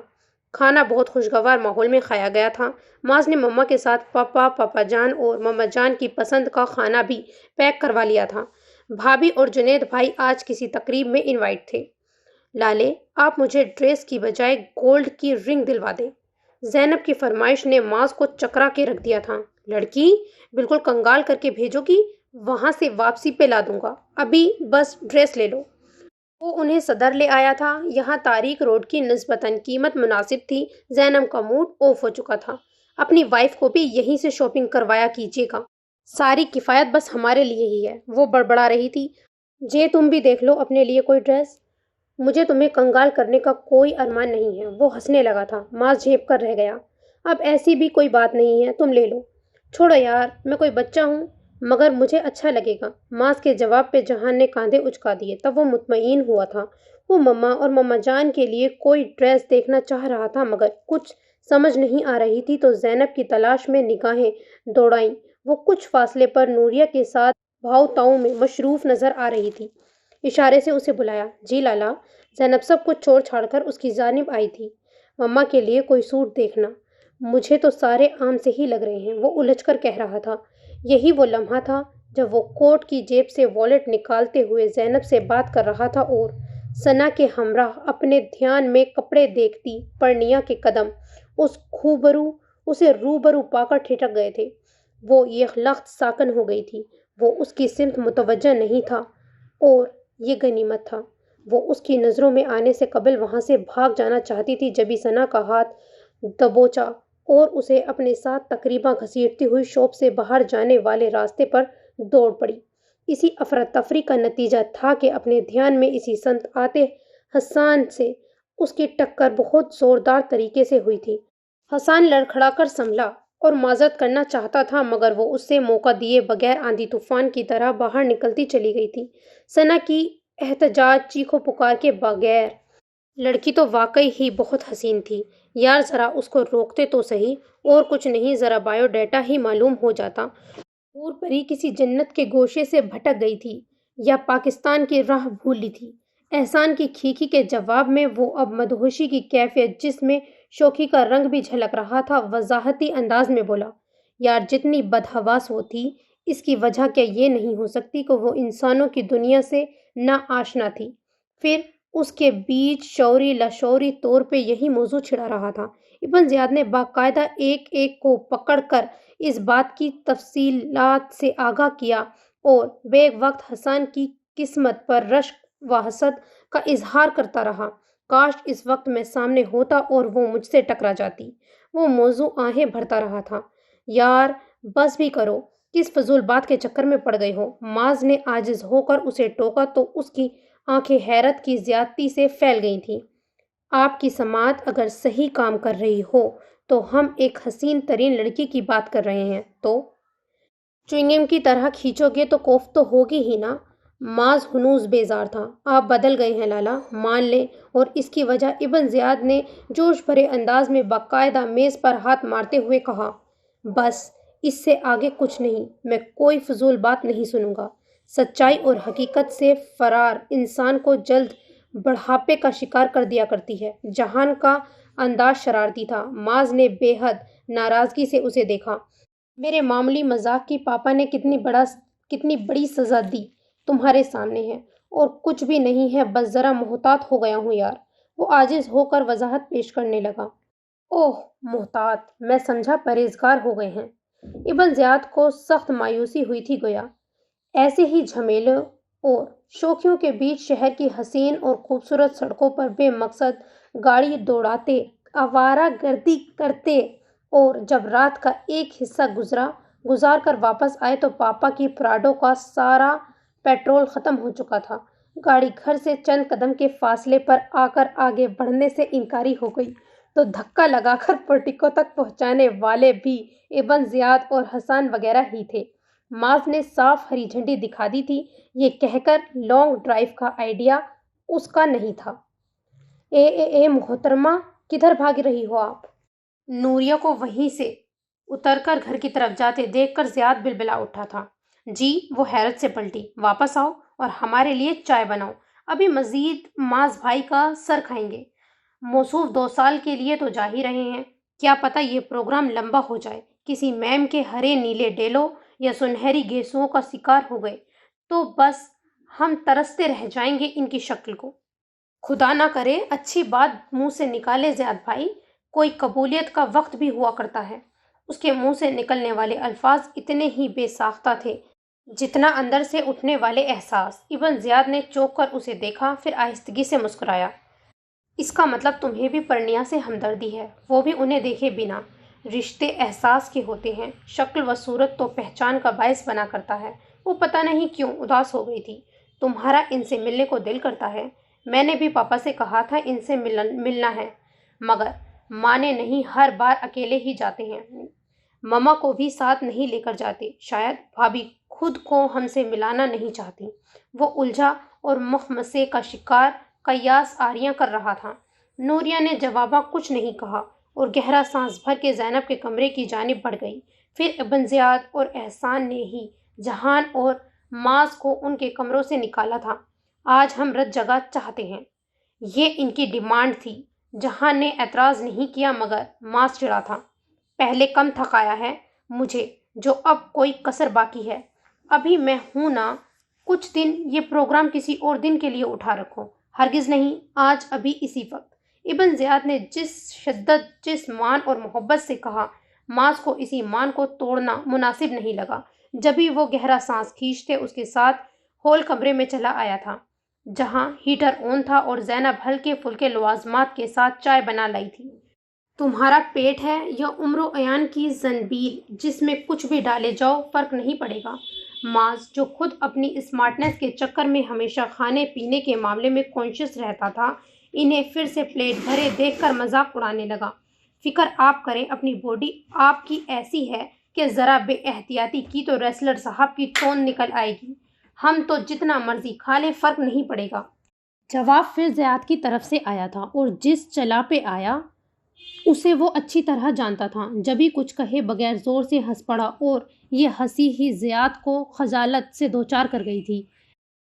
کھانا بہت خوشگوار ماحول میں کھایا گیا تھا۔ معاذ نے مما کے ساتھ پاپا جان اور مما جان کی پسند کا کھانا بھی پیک کروا لیا تھا۔ بھابھی اور جنید بھائی آج کسی تقریب میں انوائٹ تھے۔ لالے، آپ مجھے ڈریس کی بجائے گولڈ کی رنگ دلوا دیں۔ زینب کی فرمائش نے معاذ کو چکرا کے رکھ دیا تھا۔ لڑکی، بالکل کنگال کر کے بھیجو گی؟ وہاں سے واپسی پہ لا دوں گا، ابھی بس ڈریس لے لو۔ وہ انہیں صدر لے آیا تھا۔ یہاں تاریک روڈ کی نسبتاً قیمت مناسب تھی۔ زینب کا موڈ آف ہو چکا تھا۔ اپنی وائف کو بھی یہیں سے شاپنگ کروایا کیجیے گا، ساری کفایت بس ہمارے لیے ہی ہے۔ وہ بڑبڑا رہی تھی۔ جے تم بھی دیکھ لو اپنے لیے کوئی ڈریس، مجھے تمہیں کنگال کرنے کا کوئی ارمان نہیں ہے۔ وہ ہنسنے لگا تھا۔ معاذ جھیپ کر رہ گیا۔ اب ایسی بھی کوئی بات نہیں ہے، تم لے لو۔ چھوڑو یار، میں کوئی بچہ ہوں؟ مگر مجھے اچھا لگے گا۔ معاذ کے جواب پہ جہان نے کاندھے اچکا دیے۔ تب وہ مطمئن ہوا تھا۔ وہ مما اور مما جان کے لیے کوئی ڈریس دیکھنا چاہ رہا تھا، مگر کچھ سمجھ نہیں آ رہی تھی تو زینب کی تلاش میں نگاہیں دوڑائیں۔ وہ کچھ فاصلے پر نوریا کے ساتھ بھاؤ تاؤ میں مصروف نظر آ رہی تھی۔ اشارے سے اسے بلایا۔ جی لالا۔ زینب سب کچھ چھوڑ چھاڑ کر اس کی جانب آئی تھی۔ مما کے لیے کوئی سوٹ دیکھنا، مجھے تو سارے عام سے ہی لگ رہے ہیں، وہ الجھ کر کہہ رہا تھا۔ یہی وہ لمحہ تھا جب وہ کوٹ کی جیب سے والیٹ نکالتے ہوئے زینب سے بات کر رہا تھا اور ثنا کے ہمراہ اپنے دھیان میں کپڑے دیکھتی پرنیا کے قدم اسے روبرو پا کر ٹھٹک گئے تھے۔ وہ یہ لخت ساکن ہو گئی تھی۔ وہ اس کی سمت متوجہ نہیں تھا اور یہ غنیمت تھا۔ وہ اس کی نظروں میں آنے سے قبل وہاں سے بھاگ جانا چاہتی تھی، جبھی ثنا کا ہاتھ دبوچا اور اسے اپنے ساتھ تقریباً گھسیٹتی ہوئی شاپ سے باہر جانے والے راستے پر دوڑ پڑی۔ اسی افراتفری کا نتیجہ تھا کہ اپنے دھیان میں اسی سمت آتے حسان سے اس کی ٹکر بہت زوردار طریقے سے ہوئی تھی۔ حسان لڑکھڑا کر سنبھلا اور معذرت کرنا چاہتا تھا، مگر وہ اس سے موقع دیے بغیر آندھی طوفان کی طرح باہر نکلتی چلی گئی تھی، ثنا کی احتجاج چیخو پکار کے بغیر۔ لڑکی تو واقعی ہی بہت حسین تھی یار، ذرا اس کو روکتے تو صحیح، اور کچھ نہیں، ذرا بایو ڈیٹا ہی معلوم ہو جاتا۔ حور پری کسی جنت کے گوشے سے بھٹک گئی تھی یا پاکستان کی راہ بھول لی تھی؟ احسان کی کھیکھی کے جواب میں وہ اب مدہوشی کی کیفیت جس میں شوخی کا رنگ بھی جھلک رہا تھا وضاحتی انداز میں بولا۔ یار جتنی بدحواس وہ تھی، اس کی وجہ کیا یہ نہیں ہو سکتی کہ وہ انسانوں کی دنیا سے نا آشنا تھی؟ پھر اس کے بیچ شعوری لاشعوری طور پہ یہی موضوع چھڑا رہا تھا۔ ابن زیاد نے باقاعدہ ایک ایک کو پکڑ کر اس بات کی تفصیلات سے آگاہ کیا اور بیک وقت حسان کی قسمت پر رشک و حسد کا اظہار کرتا رہا۔ کاش اس وقت میں سامنے ہوتا اور وہ مجھ سے ٹکرا جاتی۔ وہ موضوع آہیں بھرتا رہا تھا۔ یار بس بھی کرو، کس فضول بات کے چکر میں پڑ گئے ہو؟ معاذ نے عاجز ہو کر اسے ٹوکا تو اس کی آنکھیں حیرت کی زیادتی سے پھیل گئی تھیں۔ آپ کی سماعت اگر صحیح کام کر رہی ہو تو ہم ایک حسین ترین لڑکی کی بات کر رہے ہیں، تو چوئنگم کی طرح کھینچو گے تو کوفت تو ہوگی ہی نا۔ معاذ ہنوز بیزار تھا۔ آپ بدل گئے ہیں لالا، مان لیں، اور اس کی وجہ؟ ابن زیاد نے جوش بھرے انداز میں باقاعدہ میز پر ہاتھ مارتے ہوئے کہا۔ بس اس سے آگے کچھ نہیں، میں کوئی فضول بات نہیں سنوں گا۔ سچائی اور حقیقت سے فرار انسان کو جلد بڑھاپے کا شکار کر دیا کرتی ہے۔ جہان کا انداز شرارتی تھا۔ معاذ نے بے حد ناراضگی سے اسے دیکھا۔ میرے معمولی مذاق کی پاپا نے کتنی بڑی سزا دی تمہارے سامنے ہے، اور کچھ بھی نہیں ہے، بس ذرا محتاط ہو گیا ہوں یار۔ وہ عاجز ہو کر وضاحت پیش کرنے لگا۔ اوہ محتاط، میں سمجھا پرہیزگار ہو گئے ہیں۔ ابن زیاد کو سخت مایوسی ہوئی تھی، گویا ایسے ہی جھمیلوں اور شوخیوں کے بیچ شہر کی حسین اور خوبصورت سڑکوں پر بے مقصد گاڑی دوڑاتے، آوارہ گردی کرتے، اور جب رات کا ایک حصہ گزرا گزار کر واپس آئے تو پاپا کی پراڈو کا سارا پیٹرول ختم ہو چکا تھا۔ گاڑی گھر سے چند قدم کے فاصلے پر آ کر آگے بڑھنے سے انکاری ہو گئی تو دھکا لگا کر پورٹیکو تک پہنچانے والے بھی ابن زیاد اور حسن وغیرہ ہی تھے۔ معاذ نے صاف ہری جھنڈی دکھا دی تھی، یہ کہہ کر لانگ ڈرائیو کا آئیڈیا اس کا نہیں تھا۔ اے محترمہ، کدھر بھاگ رہی ہو آپ؟ نوریہ کو وہیں سے اتر کر گھر کی طرف جاتے دیکھ کر زیاد بلبلا اٹھا تھا۔ جی، وہ حیرت سے پلٹی۔ واپس آؤ اور ہمارے لیے چائے بناؤ، ابھی مزید معاذ بھائی کا سر کھائیں گے۔ موصوف 2 سال کے لیے تو جا ہی رہے ہیں، کیا پتہ یہ پروگرام لمبا ہو جائے، کسی میم کے ہرے نیلے ڈیلوں یا سنہری گیسوؤں کا شکار ہو گئے تو بس ہم ترستے رہ جائیں گے ان کی شکل کو۔ خدا نہ کرے اچھی بات منہ سے نکالے زیاد بھائی، کوئی قبولیت کا وقت بھی ہوا کرتا ہے۔ اس کے منہ سے نکلنے والے الفاظ اتنے ہی بے ساختہ تھے جتنا اندر سے اٹھنے والے احساس۔ ابن زیاد نے چونک کر اسے دیکھا، پھر آہستگی سے مسکرایا۔ اس کا مطلب تمہیں بھی پرنیا سے ہمدردی ہے، وہ بھی انہیں دیکھے بنا۔ رشتے احساس کے ہوتے ہیں، شکل و صورت تو پہچان کا باعث بنا کرتا ہے۔ وہ پتہ نہیں کیوں اداس ہو گئی تھی۔ تمہارا ان سے ملنے کو دل کرتا ہے؟ میں نے بھی پاپا سے کہا تھا ان سے ملنا ہے، مگر مانے نہیں، ہر بار اکیلے ہی جاتے ہیں، مما کو بھی ساتھ نہیں لے کر جاتے۔ شاید بھابھی خود کو ہم سے ملانا نہیں چاہتی۔ وہ الجھا اور مخمصے کا شکار قیاس آریاں کر رہا تھا۔ نوریہ نے جواباً کچھ نہیں کہا اور گہرا سانس بھر کے زینب کے کمرے کی جانب بڑھ گئی۔ پھر ابن زیاد اور احسان نے ہی جہان اور معاذ کو ان کے کمروں سے نکالا تھا۔ آج ہم رت جگہ چاہتے ہیں، یہ ان کی ڈیمانڈ تھی۔ جہان نے اعتراض نہیں کیا مگر معاذ چڑھا تھا۔ پہلے کم تھکایا ہے مجھے، جو اب کوئی کسر باقی ہے۔ ابھی میں ہوں نا، کچھ دن یہ پروگرام کسی اور دن کے لیے اٹھا رکھو۔ ہرگز نہیں، آج ابھی اسی وقت۔ ابن زیاد نے جس شدت، جس مان اور محبت سے کہا، معاذ کو اسی مان کو توڑنا مناسب نہیں لگا۔ جبھی وہ گہرا سانس کھینچتے اس کے ساتھ ہال کمرے میں چلا آیا تھا، جہاں ہیٹر آن تھا اور زینب ہلکے پھلکے لوازمات کے ساتھ چائے بنا لائی تھی۔ تمہارا پیٹ ہے یا عمر و عیان کی زنبیل، جس میں کچھ بھی ڈالے جاؤ فرق نہیں پڑے گا۔ معاذ، جو خود اپنی اسمارٹنیس کے چکر میں ہمیشہ کھانے پینے کے معاملے میں کانشیس رہتا تھا، انہیں پھر سے پلیٹ بھرے دیکھ کر مذاق اڑانے لگا۔ فکر آپ کریں، اپنی باڈی آپ کی ایسی ہے کہ ذرا بے احتیاطی کی تو ریسلر صاحب کی توند نکل آئے گی۔ ہم تو جتنا مرضی کھا لیں، فرق نہیں پڑے گا۔ جواب پھر زیاد کی طرف سے آیا تھا اور جس چلا پہ آیا اسے وہ اچھی طرح جانتا تھا۔ جبھی کچھ کہے بغیر زور سے ہنس پڑا اور یہ ہنسی ہی زیاد کو خجالت سے دوچار کر گئی تھی۔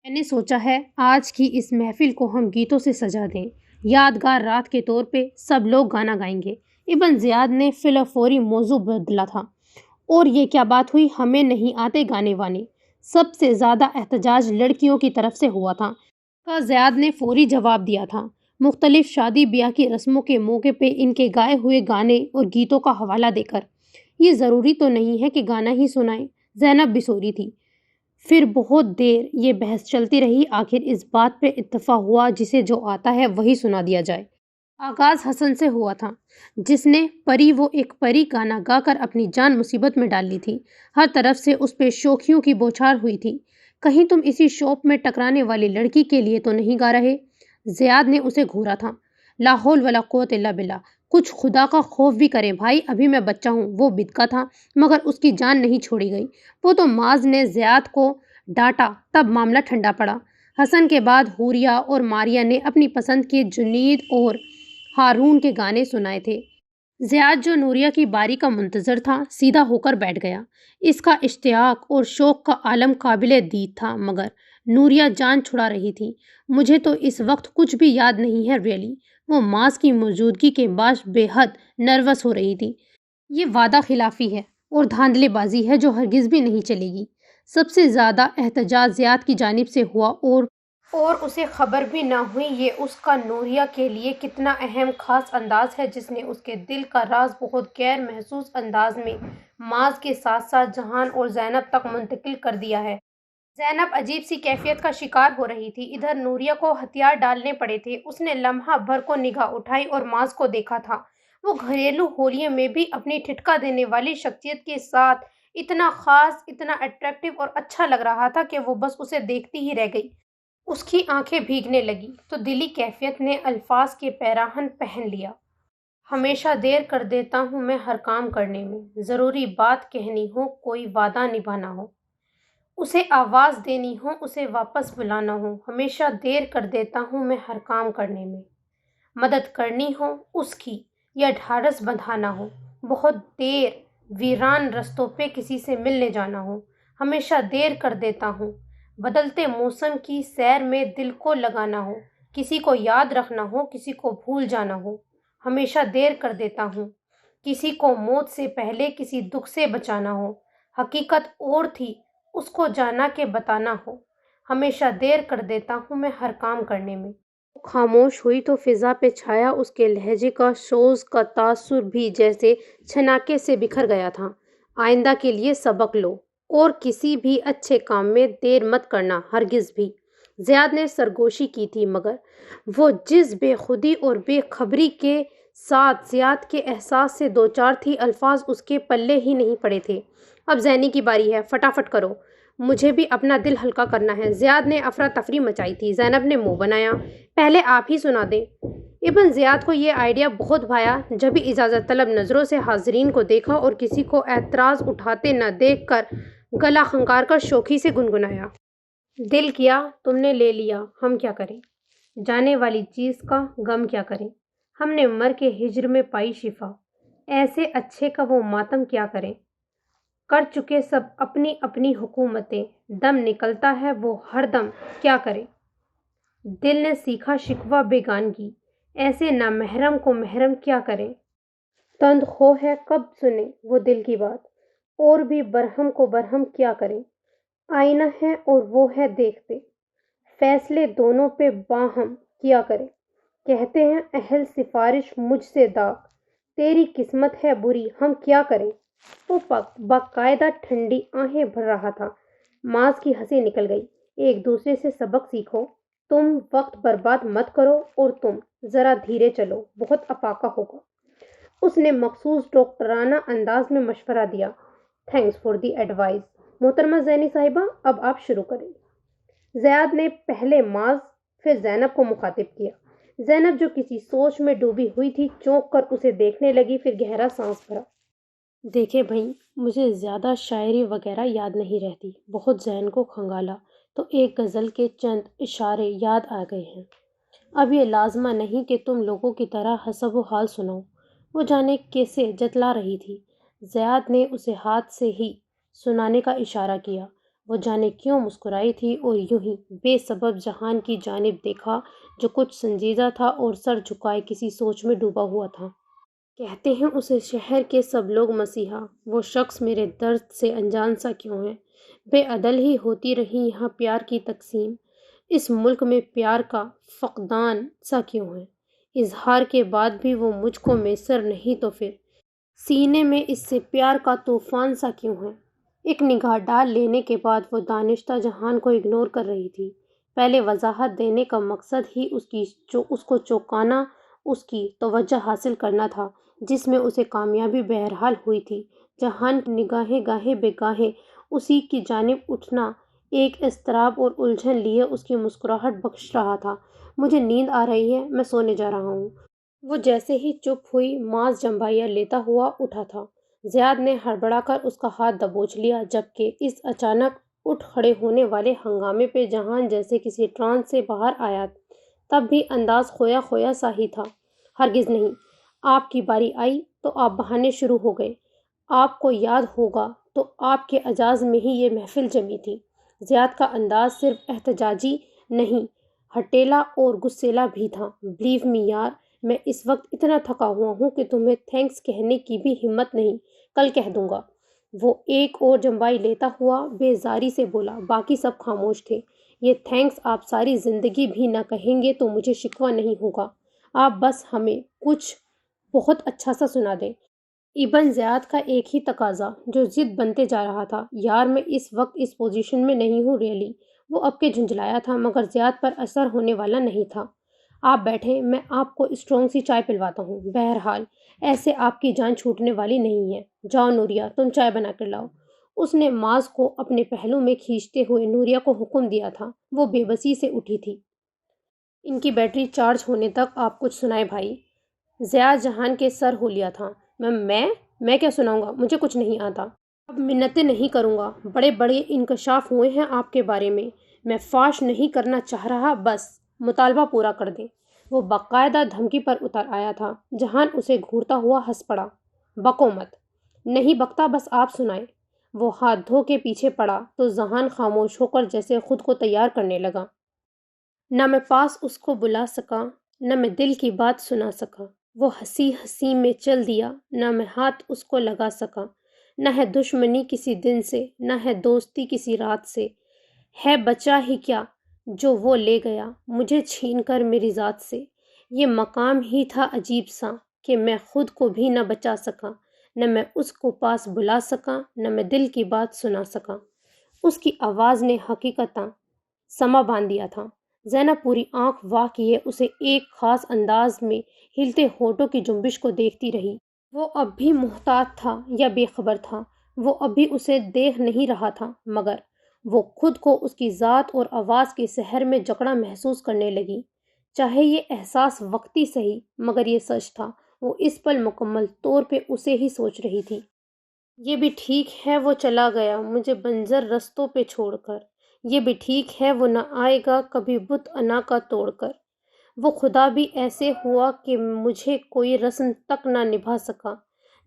میں نے سوچا ہے آج کی اس محفل کو ہم گیتوں سے سجا دیں، یادگار رات کے طور پہ سب لوگ گانا گائیں گے۔ ابن زیاد نے فوری موضوع بدلا تھا۔ اور یہ کیا بات ہوئی، ہمیں نہیں آتے گانے وانے؟ سب سے زیادہ احتجاج لڑکیوں کی طرف سے ہوا تھا، کا زیاد نے فوری جواب دیا تھا، مختلف شادی بیاہ کی رسموں کے موقع پہ ان کے گائے ہوئے گانے اور گیتوں کا حوالہ دے کر۔ یہ ضروری تو نہیں ہے کہ گانا ہی سنائیں، زینب بھی سوری تھی۔ پھر بہت دیر یہ بحث چلتی رہی، آخر اس بات پہ اتفاق ہوا جسے جو آتا ہے وہی سنا دیا جائے۔ آغاز حسن سے ہوا تھا، جس نے پری وہ ایک پری گانا گا کر اپنی جان مصیبت میں ڈال لی تھی۔ ہر طرف سے اس پہ شوخیوں کی بوچھار ہوئی تھی۔ کہیں تم اسی شوپ میں ٹکرانے والی لڑکی کے لیے تو نہیں گا رہے؟ زیاد نے اسے گھورا تھا۔ لا حول ولا قوت الا باللہ، کچھ خدا کا خوف بھی کریں بھائی، ابھی میں بچہ ہوں۔ وہ بدکا تھا مگر اس کی جان نہیں چھوڑی گئی۔ وہ تو معاذ نے زیاد کو ڈانٹا تب معاملہ ٹھنڈا پڑا۔ حسن کے بعد حوریہ اور ماریہ نے اپنی پسند کے جنید اور ہارون کے گانے سنائے تھے۔ زیاد، جو نوریہ کی باری کا منتظر تھا، سیدھا ہو کر بیٹھ گیا۔ اس کا اشتیاق اور شوق کا عالم قابل دید تھا مگر نوریہ جان چھڑا رہی تھی۔ مجھے تو اس وقت کچھ بھی یاد نہیں ہے ریئلی۔ وہ معاذ کی موجودگی کے باعث بے حد نروس ہو رہی تھی۔ یہ وعدہ خلافی ہے اور دھاندلے بازی ہے جو ہرگز بھی نہیں چلے گی۔ سب سے زیادہ احتجاج زیاد کی جانب سے ہوا اور اسے خبر بھی نہ ہوئی یہ اس کا نوریہ کے لیے کتنا اہم خاص انداز ہے جس نے اس کے دل کا راز بہت غیر محسوس انداز میں معاذ کے ساتھ ساتھ جہان اور زینب تک منتقل کر دیا ہے۔ زینب عجیب سی کیفیت کا شکار ہو رہی تھی۔ ادھر نوریہ کو ہتھیار ڈالنے پڑے تھے۔ اس نے لمحہ بھر کو نگاہ اٹھائی اور معاذ کو دیکھا تھا۔ وہ گھریلو ہولیے میں بھی اپنی ٹھٹکا دینے والی شخصیت کے ساتھ اتنا خاص، اتنا اٹریکٹیو اور اچھا لگ رہا تھا کہ وہ بس اسے دیکھتی ہی رہ گئی۔ اس کی آنکھیں بھیگنے لگیں تو دلی کیفیت نے الفاظ کے پیراہن پہن لیا۔ ہمیشہ دیر کر دیتا ہوں میں ہر کام کرنے میں، ضروری بات کہنی ہو، کوئی وعدہ نبھانا ہو، اسے آواز دینی ہو، اسے واپس بلانا ہو، ہمیشہ دیر کر دیتا ہوں میں ہر کام کرنے میں، مدد کرنی ہو اس کی یا ڈھارس بندھانا ہو، بہت دیر ویران رستوں پہ کسی سے ملنے جانا ہو، ہمیشہ دیر کر دیتا ہوں، بدلتے موسم کی سیر میں دل کو لگانا ہو، کسی کو یاد رکھنا ہو، کسی کو بھول جانا ہو، ہمیشہ دیر کر دیتا ہوں، کسی کو موت سے پہلے کسی دکھ سے بچانا ہو، حقیقت اور تھی اس کو جانا کہ بتانا ہو، ہمیشہ دیر کر دیتا ہوں میں ہر کام کرنے میں۔ خاموش ہوئی تو فضا پہ چھایا اس کے لہجے کا سوز کا تاثر بھی جیسے چھناکے سے بکھر گیا تھا۔ آئندہ کے لیے سبق لو اور کسی بھی اچھے کام میں دیر مت کرنا، ہرگز بھی۔ زیاد نے سرگوشی کی تھی مگر وہ جس بے خودی اور بے خبری کے ساتھ زیاد کے احساس سے دوچار تھی، الفاظ اس کے پلے ہی نہیں پڑے تھے۔ اب زینی کی باری ہے، فٹافٹ کرو، مجھے بھی اپنا دل ہلکا کرنا ہے۔ زیاد نے افراتفری مچائی تھی۔ زینب نے منہ بنایا، پہلے آپ ہی سنا دیں۔ ابن زیاد کو یہ آئیڈیا بہت بھایا۔ جب ہی اجازت طلب نظروں سے حاضرین کو دیکھا اور کسی کو اعتراض اٹھاتے نہ دیکھ کر گلا خنکار کر شوخی سے گنگنایا، دل کیا تم نے لے لیا، ہم کیا کریں؟ جانے والی چیز کا غم کیا کریں؟ ہم نے مر کے ہجر میں پائی شفا، ایسے اچھے کا وہ ماتم کیا کریں؟ کر چکے سب اپنی اپنی حکومتیں، دم نکلتا ہے وہ ہر دم، کیا کریں؟ دل نے سیکھا شکوہ بیگانگی، ایسے نامحرم کو محرم کیا کریں؟ تند خو ہے کب سنے وہ دل کی بات، اور بھی برہم کو برہم کیا کریں؟ آئینہ ہے اور وہ ہے دیکھتے، فیصلے دونوں پہ باہم کیا کریں؟ کہتے ہیں اہل سفارش مجھ سے داغ، تیری قسمت ہے بری، ہم کیا کریں؟ وہ باقاعدہ ٹھنڈی آہیں بھر رہا تھا۔ معاذ کی ہنسی نکل گئی۔ ایک دوسرے سے سبق سیکھو، تم وقت برباد مت کرو اور تم ذرا دھیرے چلو، بہت افاقہ ہوگا۔ اس نے مخصوص ڈاکٹرانہ انداز میں مشورہ دیا۔ تھینکس فار دی ایڈوائز محترمہ زینی صاحبہ، اب آپ شروع کریں۔ زیاد نے پہلے معاذ پھر زینب کو مخاطب کیا۔ زینب جو کسی سوچ میں ڈوبی ہوئی تھی، چونک کر اسے دیکھنے لگی، پھر گہرا سانس بھرا۔ دیکھے بھائی، مجھے زیادہ شاعری وغیرہ یاد نہیں رہتی، بہت ذہن کو کھنگالا تو ایک غزل کے چند اشارے یاد آ گئے ہیں۔ اب یہ لازمہ نہیں کہ تم لوگوں کی طرح حسب و حال سناؤ۔ وہ جانے کیسے جتلا رہی تھی۔ زیاد نے اسے ہاتھ سے ہی سنانے کا اشارہ کیا۔ وہ جانے کیوں مسکرائی تھی اور یوں ہی بے سبب جہان کی جانب دیکھا جو کچھ سنجیدہ تھا اور سر جھکائے کسی سوچ میں ڈوبا ہوا تھا۔ کہتے ہیں اسے شہر کے سب لوگ مسیحا، وہ شخص میرے درد سے انجان سا کیوں ہے؟ بے عدل ہی ہوتی رہی یہاں پیار کی تقسیم، اس ملک میں پیار کا فقدان سا کیوں ہے؟ اظہار کے بعد بھی وہ مجھ کو میسر نہیں تو پھر سینے میں اس سے پیار کا طوفان سا کیوں ہے؟ ایک نگاہ ڈال لینے کے بعد وہ دانشتہ جہان کو اگنور کر رہی تھی۔ پہلے وضاحت دینے کا مقصد ہی اس کو چونکانا، اس کی توجہ حاصل کرنا تھا، جس میں اسے کامیابی بہرحال ہوئی تھی۔ جہان کی نگاہیں گاہے بے گاہے اسی کی جانب اٹھنا ایک اضطراب اور الجھن لیے اس کی مسکراہٹ بخش رہا تھا۔ مجھے نیند آ رہی ہے، میں سونے جا رہا ہوں۔ وہ جیسے ہی چپ ہوئی، معاذ جمبھائیاں لیتا ہوا اٹھا تھا۔ زیاد نے ہڑبڑا کر اس کا ہاتھ دبوچ لیا، جبکہ اس اچانک اٹھ کھڑے ہونے والے ہنگامے پہ جہان جیسے کسی ٹرانس سے باہر آیا، تب بھی انداز کھویا کھویا سا ہی تھا۔ ہرگز نہیں، آپ کی باری آئی تو آپ بہانے شروع ہو گئے۔ آپ کو یاد ہوگا تو آپ کے اعزاز میں ہی یہ محفل جمی تھی۔ زیاد کا انداز صرف احتجاجی نہیں، ہٹیلا اور غصیلا بھی تھا۔ بلیو می یار، میں اس وقت اتنا تھکا ہوا ہوں کہ تمہیں تھینکس کہنے کی بھی ہمت نہیں، کل کہہ دوں گا۔ وہ ایک اور جمبائی لیتا ہوا بیزاری سے بولا۔ باقی سب خاموش تھے۔ یہ تھینکس آپ ساری زندگی بھی نہ کہیں گے تو مجھے شکوہ نہیں ہوگا، آپ بس ہمیں کچھ بہت اچھا سا سنا دیں۔ ابن زیاد کا ایک ہی تقاضا جو ضد بنتے جا رہا تھا، یار میں اس وقت اس پوزیشن میں نہیں ہوں ریئلی۔ وہ اب کے جھنجھلایا تھا مگر زیاد پر اثر ہونے والا نہیں تھا۔ آپ بیٹھیں، میں آپ کو اسٹرانگ سی چائے پلواتا ہوں۔ بہرحال ایسے آپ کی جان چھوٹنے والی نہیں ہے۔ جاؤ نوریا، تم چائے بنا کر لاؤ۔ اس نے معاذ کو اپنے پہلو میں کھینچتے ہوئے نوریہ کو حکم دیا تھا۔ وہ بے بسی سے اٹھی تھی۔ ان کی بیٹری چارج ہونے تک آپ کچھ سنائے بھائی۔ زیاد جہان کے سر ہو لیا تھا۔ میں کیا سناؤں گا؟ مجھے کچھ نہیں آتا۔ اب منتیں نہیں کروں گا، بڑے بڑے انکشاف ہوئے ہیں آپ کے بارے میں فاش نہیں کرنا چاہ رہا، بس مطالبہ پورا کر دیں۔ وہ باقاعدہ دھمکی پر اتر آیا تھا۔ جہان اسے گھورتا ہوا ہنس پڑا۔ بکو مت۔ نہیں بکتا، بس آپ سنائیں۔ وہ ہاتھ دھو کے پیچھے پڑا تو جہان خاموش ہو کر جیسے خود کو تیار کرنے لگا۔ نہ میں پاس اس کو بلا سکا، نہ میں دل کی بات سنا سکا۔ وہ ہنسی ہنسی میں چل دیا۔ نہ میں ہاتھ اس کو لگا سکا، نہ ہے دشمنی کسی دن سے، نہ ہے دوستی کسی رات سے۔ ہے بچا ہی کیا جو وہ لے گیا مجھے چھین کر میری ذات سے۔ یہ مقام ہی تھا عجیب سا کہ میں خود کو بھی نہ بچا سکا، نہ میں اس کو پاس بلا سکا، نہ میں دل کی بات سنا سکا۔ اس کی آواز نے حقیقتاً سما باندھ دیا تھا۔ زینب پوری آنکھ واہ کیے اسے ایک خاص انداز میں ہلتے ہونٹوں کی جنبش کو دیکھتی رہی۔ وہ اب بھی محتاط تھا یا بے خبر تھا؟ وہ اب بھی اسے دیکھ نہیں رہا تھا، مگر وہ خود کو اس کی ذات اور آواز کے سحر میں جکڑا محسوس کرنے لگی۔ چاہے یہ احساس وقتی سہی، مگر یہ سچ تھا۔ وہ اس پل مکمل طور پہ اسے ہی سوچ رہی تھی۔ یہ بھی ٹھیک ہے وہ چلا گیا مجھے بنجر رستوں پہ چھوڑ کر، یہ بھی ٹھیک ہے وہ نہ آئے گا کبھی بت انا کا توڑ کر۔ وہ خدا بھی ایسے ہوا کہ مجھے کوئی رسم تک نہ نبھا سکا،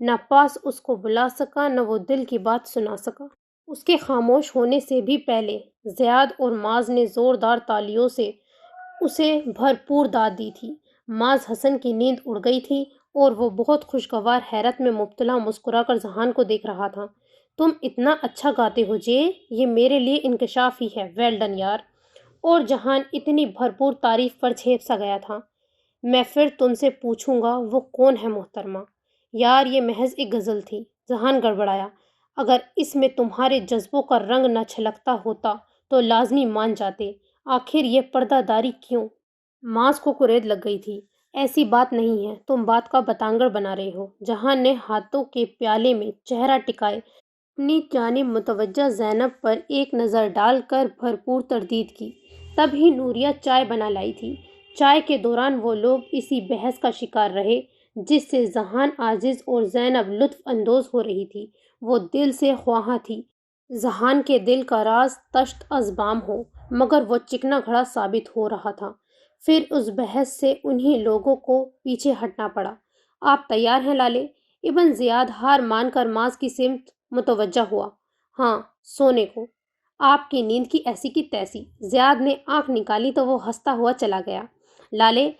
نہ پاس اس کو بلا سکا، نہ وہ دل کی بات سنا سکا۔ اس کے خاموش ہونے سے بھی پہلے زیاد اور معاذ نے زوردار تالیوں سے اسے بھرپور داد دی تھی۔ معاذ حسن کی نیند اڑ گئی تھی اور وہ بہت خوشگوار حیرت میں مبتلا مسکرا کر جہان کو دیکھ رہا تھا۔ تم اتنا اچھا گاتے ہو جے، یہ میرے لیے انکشاف ہی ہے، ویل ڈن یار۔ اور جہان اتنی بھرپور تعریف پر جھیپ سا گیا تھا۔ میں پھر تم سے پوچھوں گا وہ کون ہے محترمہ؟ یار یہ محض ایک غزل تھی۔ جہان گڑبڑایا۔ اگر اس میں تمہارے جذبوں کا رنگ نہ چھلکتا ہوتا تو لازمی مان جاتے، آخر یہ پردہ داری کیوں؟ معاذ کو کریز لگ گئی تھی۔ ایسی بات نہیں ہے، تم بات کا بتانگڑ بنا رہے ہو۔ جہان نے ہاتھوں کے پیالے میں چہرہ ٹکائے اپنی جانب متوجہ زینب پر ایک نظر ڈال کر بھرپور تردید کی۔ تب ہی نوریہ چائے بنا لائی تھی۔ چائے کے دوران وہ لوگ اسی بحث کا شکار رہے جس سے جہان عاجز اور زینب لطف اندوز ہو رہی تھی۔ وہ دل سے خواہاں تھی جہان کے دل کا راز تشت از بام ہو، مگر وہ چکنا گھڑا ثابت ہو رہا تھا۔ پھر اس بحث سے انہی لوگوں کو پیچھے ہٹنا پڑا۔ آپ تیار ہیں لالے؟ ابن زیاد ہار مان کر معاذ کی سمت متوجہ ہوا۔ ہاں، سونے کو۔ آپ کی نیند کی ایسی کی تیسی۔ زیاد نے آنکھ نکالی تو وہ ہنستا ہوا چلا گیا۔ لالے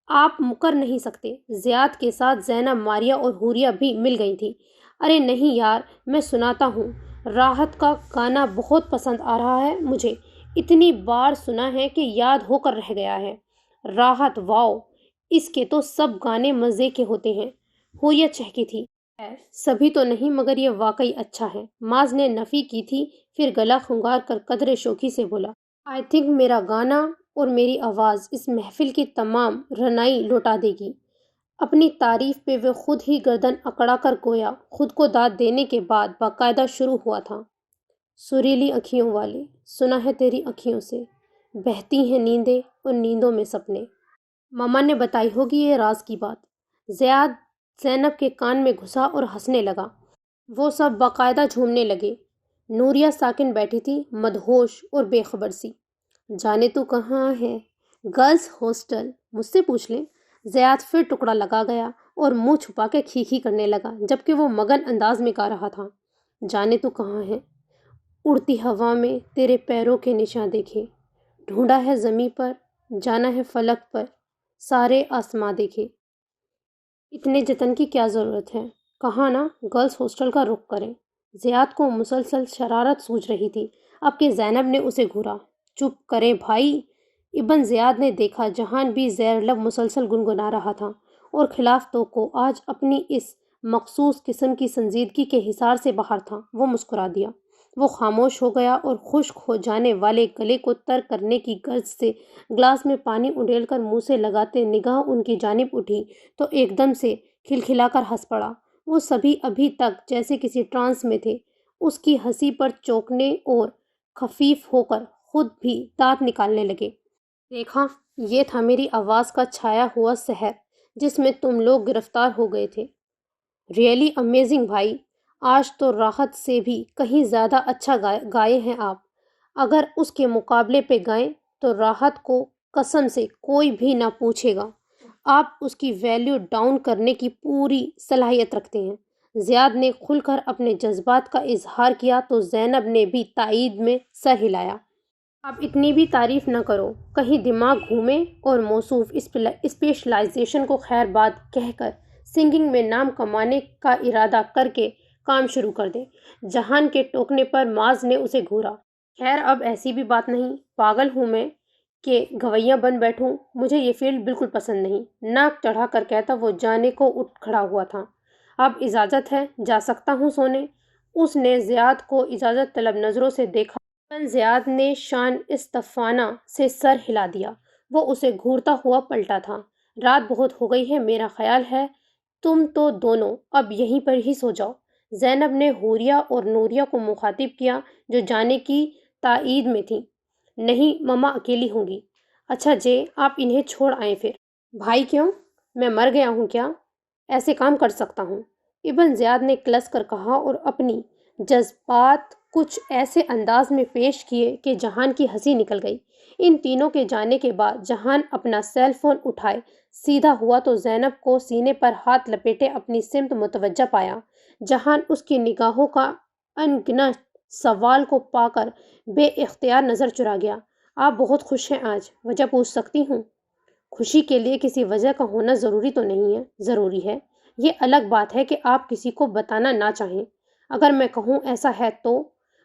آپ مکر نہیں سکتے۔ زیاد کے ساتھ زینب، ماریہ اور حوریہ بھی مل گئی تھیں۔ ارے نہیں یار، میں سناتا ہوں۔ راحت کا گانا بہت پسند آ رہا ہے مجھے، اتنی بار سنا ہے کہ یاد ہو کر رہ گیا ہے۔ راحت، واو، اس کے تو سب گانے مزے کے ہوتے ہیں۔ حوریہ چہکی تھی۔ سبھی تو نہیں، مگر یہ واقعی اچھا ہے۔ معاذ نے نفی کی تھی، پھر گلا کھنگار کر قدرے شوخی سے بولا، آئی تھنک میرا گانا اور میری آواز اس محفل کی تمام رنائی لوٹا دے گی۔ اپنی تعریف پہ وہ خود ہی گردن اکڑا کر گویا خود کو داد دینے کے بعد باقاعدہ شروع ہوا تھا۔ سریلی اکھیوں والے، سنا ہے تیری اکھیوں سے بہتی ہیں نیندیں اور نیندوں میں سپنے۔ ماما نے بتائی ہوگی یہ راز کی بات۔ زیاد زینب کے کان میں گھسا اور ہنسنے لگا۔ وہ سب باقاعدہ جھومنے لگے۔ نوریہ ساکن بیٹھی تھی، مدہوش اور بے خبر سی۔ جانے تو کہاں ہے؟ گرلز ہاسٹل، مجھ سے پوچھ لیں۔ زیاد پھر ٹکڑا لگا گیا اور منہ چھپا کے کھی کرنے لگا، جبکہ وہ مگن انداز میں گا رہا تھا۔ جانے تو کہاں ہے؟ اڑتی ہوا میں تیرے پیروں کے نشاں دیکھے، ڈھونڈا ہے زمیں پر، جانا ہے فلک پر، سارے آسماں دیکھے۔ اتنے جتن کی کیا ضرورت ہے؟ کہا نا گرلز ہاسٹل کا رخ کریں۔ زیاد کو مسلسل شرارت سوجھ رہی تھی۔ اب کہ زینب نے اسے گھورا۔ چپ کریں بھائی۔ ابن زیاد نے دیکھا جہان بھی زیر لب مسلسل گنگنا رہا تھا اور خلاف تو کو آج اپنی اس مخصوص قسم کی سنجیدگی کے حصار سے باہر تھا۔ وہ مسکرا دیا۔ وہ خاموش ہو گیا اور خشک ہو جانے والے گلے کو تر کرنے کی غرض سے گلاس میں پانی انڈیل کر منہ سے لگاتے نگاہ ان کی جانب اٹھی تو ایک دم سے کھلکھلا کر ہنس پڑا۔ وہ سبھی ابھی تک جیسے کسی ٹرانس میں تھے۔ اس کی ہنسی پر چونکنے اور خفیف ہو کر خود بھی دانت نکالنے لگے۔ دیکھا، یہ تھا میری آواز کا چھایا ہوا سحر جس میں تم لوگ گرفتار ہو گئے تھے۔ ریئلی امیزنگ بھائی، آج تو راحت سے بھی کہیں زیادہ اچھا گائے ہیں آپ۔ اگر اس کے مقابلے پہ گائیں تو راحت کو قسم سے کوئی بھی نہ پوچھے گا۔ آپ اس کی ویلیو ڈاؤن کرنے کی پوری صلاحیت رکھتے ہیں۔ زیاد نے کھل کر اپنے جذبات کا اظہار کیا تو زینب نے بھی تائید میں سر ہلایا۔ اب اتنی بھی تعریف نہ کرو، کہیں دماغ گھومے اور موصوف اسپیشلائزیشن کو خیر بات کہہ کر سنگنگ میں نام کمانے کا ارادہ کر کے کام شروع کر دے۔ جہان کے ٹوکنے پر معاذ نے اسے گھورا۔ خیر اب ایسی بھی بات نہیں، پاگل ہوں میں کہ گویاں بن بیٹھوں، مجھے یہ فیلڈ بالکل پسند نہیں، ناک چڑھا کر کہتا وہ جانے کو اٹھ کھڑا ہوا تھا۔ اب اجازت ہے، جا سکتا ہوں سونے؟ اس نے زیاد کو اجازت طلب نظروں سے دیکھا۔ زیاد نے شان استفانہ سے سر ہلا دیا۔ وہ اسے گھورتا ہوا پلٹا تھا۔ رات بہت ہو گئی ہے، میرا خیال ہے تم تو دونوں اب یہیں پر ہی سو جاؤ۔ زینب نے حوریہ اور نوریہ کو مخاطب کیا جو جانے کی تائید میں تھیں۔ نہیں مما اکیلی ہوں گی۔ اچھا جے، آپ انہیں چھوڑ آئیں پھر۔ بھائی کیوں؟ میں مر گیا ہوں کیا؟ ایسے کام کر سکتا ہوں؟ ابن زیاد نے کلس کر کہا اور اپنی جذبات کچھ ایسے انداز میں پیش کیے کہ جہان کی ہنسی نکل گئی۔ ان تینوں کے جانے کے بعد جہان اپنا سیل فون اٹھائے سیدھا ہوا تو زینب کو سینے پر ہاتھ لپیٹے اپنی سمت متوجہ پایا۔ جہان اس کی نگاہوں کا انگنت سوال کو پا کر بے اختیار نظر چرا گیا۔ آپ بہت خوش ہیں آج، وجہ پوچھ سکتی ہوں؟ خوشی کے لیے کسی وجہ کا ہونا ضروری تو نہیں ہے۔ ضروری ہے، یہ الگ بات ہے کہ آپ کسی کو بتانا نہ چاہیں۔ اگر میں کہوں ایسا ہے تو؟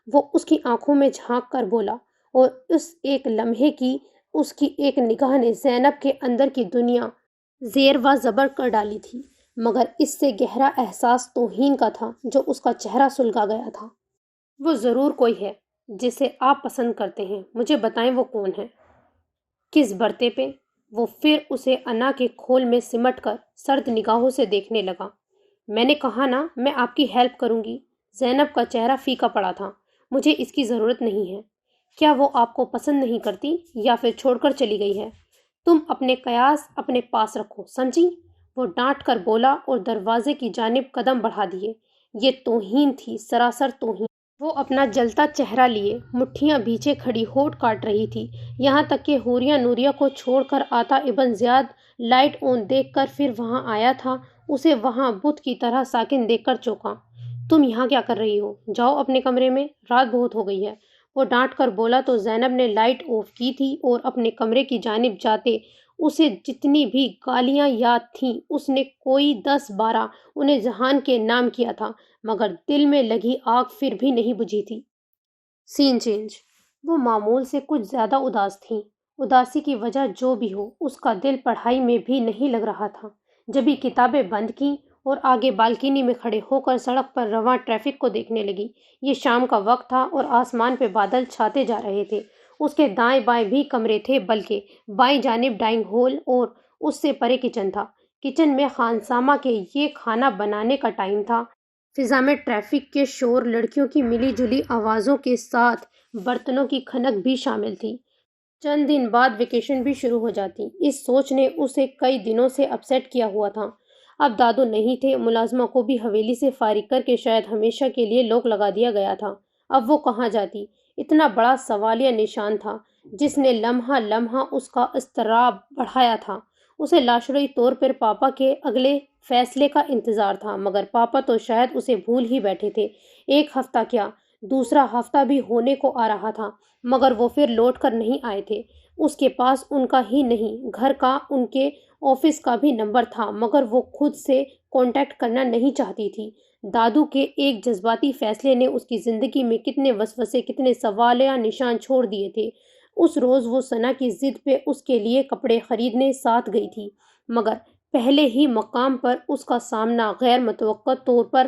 وہ اس کی آنکھوں میں جھانک کر بولا، اور اس ایک لمحے کی اس کی ایک نگاہ نے زینب کے اندر کی دنیا زیر و زبر کر ڈالی تھی، مگر اس سے گہرا احساس توہین کا تھا جو اس کا چہرہ سلگا گیا تھا۔ وہ ضرور کوئی ہے جسے آپ پسند کرتے ہیں، مجھے بتائیں وہ کون ہے؟ کس برتے پہ؟ وہ پھر اسے انا کے کھول میں سمٹ کر سرد نگاہوں سے دیکھنے لگا۔ میں نے کہا نا میں آپ کی ہیلپ کروں گی۔ زینب کا چہرہ پھیکا پڑا تھا۔ مجھے اس کی ضرورت نہیں ہے۔ کیا وہ آپ کو پسند نہیں کرتی یا پھر چھوڑ کر چلی گئی ہے؟ تم اپنے قیاس اپنے پاس رکھو، سمجھی؟ وہ ڈانٹ کر بولا اور دروازے کی جانب قدم بڑھا دیے۔ یہ توہین تھی، سراسر توہین۔ وہ اپنا جلتا چہرہ لیے مٹھیاں بیچے کھڑی ہونٹ کاٹ رہی تھی، یہاں تک کہ حوریہ نوریہ کو چھوڑ کر آتا ابن زیاد لائٹ آن دیکھ کر پھر وہاں آیا تھا، اسے وہاں بت کی طرح ساکن دیکھ کر چونکا۔ تم یہاں کیا کر رہی ہو؟ جاؤ اپنے کمرے میں، رات بہت ہو گئی ہے۔ وہ ڈانٹ کر بولا تو زینب نے لائٹ آف کی تھی اور اپنے کمرے کی جانب جاتے اسے جتنی بھی گالیاں یاد تھیں اس نے کوئی 10-12 انہیں جہان کے نام کیا تھا، مگر دل میں لگی آگ پھر بھی نہیں بجھی تھی۔ سین چینج۔ وہ معمول سے کچھ زیادہ اداس تھیں۔ اداسی کی وجہ جو بھی ہو، اس کا دل پڑھائی میں بھی نہیں لگ رہا تھا۔ جبھی کتابیں بند کیں اور آگے بالکنی میں کھڑے ہو کر سڑک پر رواں ٹریفک کو دیکھنے لگی۔ یہ شام کا وقت تھا اور آسمان پہ بادل چھاتے جا رہے تھے۔ اس کے دائیں بائیں بھی کمرے تھے، بلکہ بائیں جانب ڈائننگ ہال اور اس سے پرے کچن تھا۔ کچن میں خانسامہ کے یہ کھانا بنانے کا ٹائم تھا۔ فضا میں ٹریفک کے شور، لڑکیوں کی ملی جلی آوازوں کے ساتھ برتنوں کی کھنک بھی شامل تھی۔ چند دن بعد ویکیشن بھی شروع ہو جاتی، اس سوچ نے اسے کئی دنوں سے اپسیٹ کیا ہوا تھا۔ اب دادو نہیں تھے، ملازمہ کو بھی حویلی سے فارغ کر کے شاید ہمیشہ کے لیے لوک لگا دیا گیا تھا۔ اب وہ کہاں جاتی؟ اتنا بڑا سوالیہ نشان تھا جس نے لمحہ لمحہ اس کا اضطراب بڑھایا تھا۔ اسے لاشعوری طور پر پاپا کے اگلے فیصلے کا انتظار تھا، مگر پاپا تو شاید اسے بھول ہی بیٹھے تھے۔ ایک ہفتہ کیا، دوسرا ہفتہ بھی ہونے کو آ رہا تھا، مگر وہ پھر لوٹ کر نہیں آئے تھے۔ اس کے پاس ان کا ہی نہیں، گھر کا، ان کے آفس کا بھی نمبر تھا، مگر وہ خود سے کانٹیکٹ کرنا نہیں چاہتی تھی۔ دادو کے ایک جذباتی فیصلے نے اس کی زندگی میں کتنے وسوسے، کتنے سوالیہ نشان چھوڑ دیے تھے۔ اس روز وہ ثنا کی ضد پہ اس کے لیے کپڑے خریدنے ساتھ گئی تھی، مگر پہلے ہی مقام پر اس کا سامنا غیر متوقع طور پر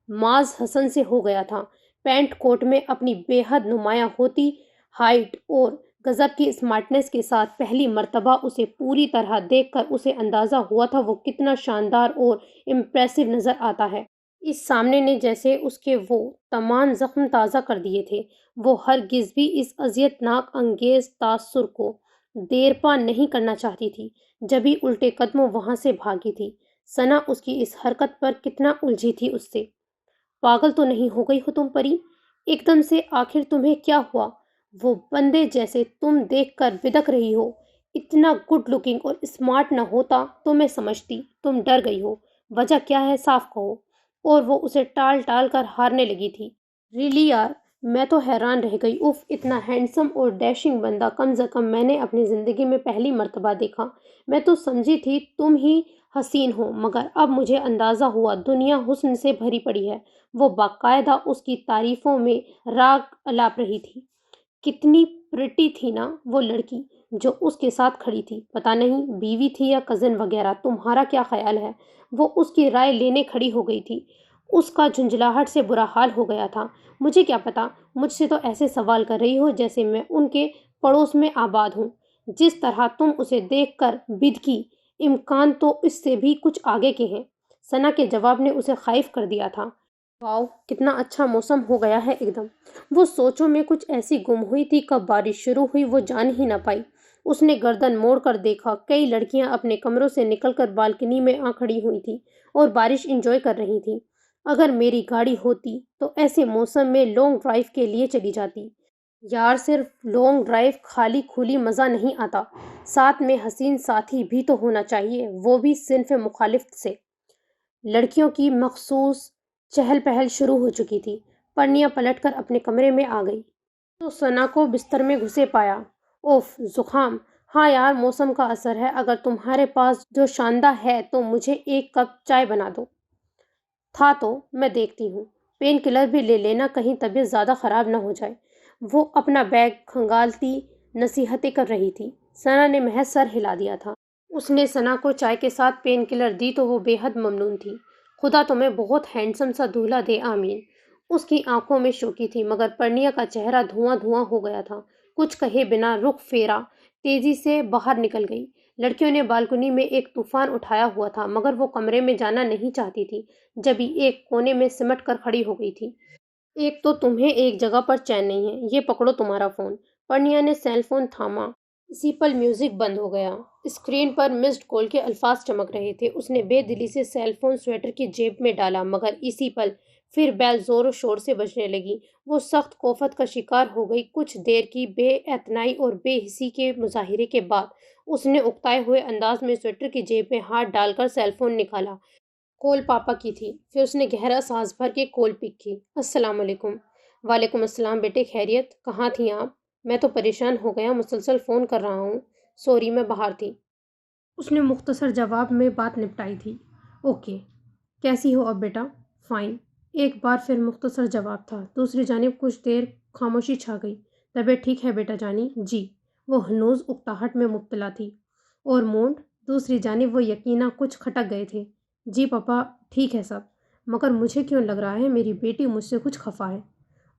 معاذ حسن سے ہو گیا تھا۔ پینٹ کوٹ میں اپنی بے حد نمایاں ہوتی ہائٹ اور غضب کی اسمارٹنیس کے ساتھ پہلی مرتبہ اسے پوری طرح دیکھ کر اسے اندازہ ہوا تھا وہ کتنا شاندار اور امپریسو نظر آتا ہے۔ اس سامنے نے جیسے اس کے وہ تمام زخم تازہ کر دیے تھے۔ وہ ہرگز بھی اس اذیتناک انگیز تاثر کو دیر پا نہیں کرنا چاہتی تھی، جبھی الٹے قدموں وہاں سے بھاگی تھی۔ ثنا اس کی اس حرکت پر کتنا الجھی تھی اس سے۔ پاگل تو نہیں ہو گئی ہو تم پری؟ ایک دم سے آخر تمہیں کیا ہوا؟ وہ بندے جیسے تم دیکھ کر بدک رہی ہو۔ اتنا گڈ لکنگ اور اسمارٹ نہ ہوتا تو میں سمجھتی تم ڈر گئی ہو۔ وجہ کیا ہے صاف کہو۔ اور وہ اسے ٹال ٹال کر ہارنے لگی تھی۔ ریلی یار، میں تو حیران رہ گئی۔ اف، اتنا ہینڈسم اور ڈیشنگ بندہ کم از کم میں نے اپنی زندگی میں پہلی مرتبہ دیکھا۔ میں تو سمجھی تھی تم ہی حسین ہو، مگر اب مجھے اندازہ ہوا دنیا حسن سے بھری پڑی ہے۔ وہ باقاعدہ اس کی تعریفوں میں راگ الاپ رہی تھی۔ کتنی پریٹی تھی نا وہ لڑکی جو اس کے ساتھ کھڑی تھی۔ پتہ نہیں بیوی تھی یا کزن وغیرہ، تمہارا کیا خیال ہے؟ وہ اس کی رائے لینے کھڑی ہو گئی تھی۔ اس کا جھنجھلاہٹ سے برا حال ہو گیا تھا۔ مجھے کیا پتا، مجھ سے تو ایسے سوال کر رہی ہو جیسے میں ان کے پڑوس میں آباد ہوں۔ جس طرح تم اسے دیکھ کر بدکی، امکان تو اس سے بھی کچھ آگے کے ہیں۔ ثنا کے جواب نے اسے خائف کر دیا تھا۔ واؤ، کتنا اچھا موسم ہو گیا ہے ایک دم۔ وہ سوچوں میں کچھ ایسی گم ہوئی تھی، کب بارش شروع ہوئی وہ جان ہی نہ پائی۔ اس نے گردن موڑ کر دیکھا، کئی لڑکیاں اپنے کمروں سے نکل کر بالکنی میں آ کھڑی ہوئی تھیں اور بارش انجوائے کر رہی تھیں۔ اگر میری گاڑی ہوتی تو ایسے موسم میں لانگ ڈرائیو کے لیے چلی جاتی۔ یار، صرف لانگ ڈرائیو خالی کھلی مزہ نہیں آتا، ساتھ میں حسین ساتھی بھی تو ہونا چاہیے، وہ بھی صنف مخالف سے۔ لڑکیوں کی مخصوص چہل پہل شروع ہو چکی تھی۔ پرنیا پلٹ کر اپنے کمرے میں آ گئی تو ثنا کو بستر میں گھسے پایا۔ اوف، زکام! ہاں یار، موسم کا اثر ہے۔ اگر تمہارے پاس جو شاندہ ہے تو مجھے ایک کپ چائے بنا دو۔ تھا تو میں دیکھتی ہوں، پین کلر بھی لے لینا، کہیں طبیعت زیادہ خراب نہ ہو جائے۔ وہ اپنا بیگ کھنگالتی نصیحتیں کر رہی تھی۔ ثنا نے محض سر ہلا دیا تھا۔ اس نے ثنا کو چائے کے ساتھ پین کلر دی تو وہ بے حد ممنون تھی۔ خدا تمہیں بہت ہینڈسم سا دولہا دے، آمین۔ اس کی آنکھوں میں شوخی تھی، مگر پرنیا کا چہرہ دھواں دھواں ہو گیا تھا۔ کچھ کہے بنا رخ پھیرا تیزی سے باہر نکل گئی۔ لڑکیوں نے بالکنی میں ایک طوفان اٹھایا ہوا تھا، مگر وہ کمرے میں جانا نہیں چاہتی تھی، جبھی ایک کونے میں سمٹ کر کھڑی ہو گئی تھی۔ ایک تو تمہیں ایک جگہ پر چین نہیں ہے، یہ پکڑو تمہارا فون۔ پرنیا نے سیل فون تھاما، اسی پل میوزک بند ہو گیا۔ اسکرین پر مسڈ کال کے الفاظ چمک رہے تھے۔ اس نے بے دلی سے سیل فون سویٹر کی جیب میں ڈالا، مگر اسی پل پھر بیل زور و شور سے بجنے لگی۔ وہ سخت کوفت کا شکار ہو گئی۔ کچھ دیر کی بے اعتنائی اور بے حسی کے مظاہرے کے بعد اس نے اکتائے ہوئے انداز میں سویٹر کی جیب میں ہاتھ ڈال کر سیل فون نکالا۔ کال پاپا کی تھی۔ پھر اس نے گہرا سانس بھر کے کال پک کی۔ السلام علیکم۔ وعلیکم السلام بیٹے، خیریت؟ کہاں تھیں آپ؟ میں تو پریشان ہو گیا، مسلسل فون کر رہا ہوں۔ سوری، میں باہر تھی۔ اس نے مختصر جواب میں بات نپٹائی تھی۔ اوکے، کیسی ہو اب بیٹا؟ فائن۔ ایک بار پھر مختصر جواب تھا۔ دوسری جانب کچھ دیر خاموشی چھا گئی۔ طبیعت ٹھیک ہے بیٹا جانی؟ جی۔ وہ ہنوز اکتاہٹ میں مبتلا تھی۔ اور مونڈ؟ دوسری جانب وہ یقیناً کچھ کھٹک گئے تھے۔ جی پاپا، ٹھیک ہے سب، مگر مجھے کیوں لگ رہا ہے میری بیٹی مجھ سے کچھ خفا ہے۔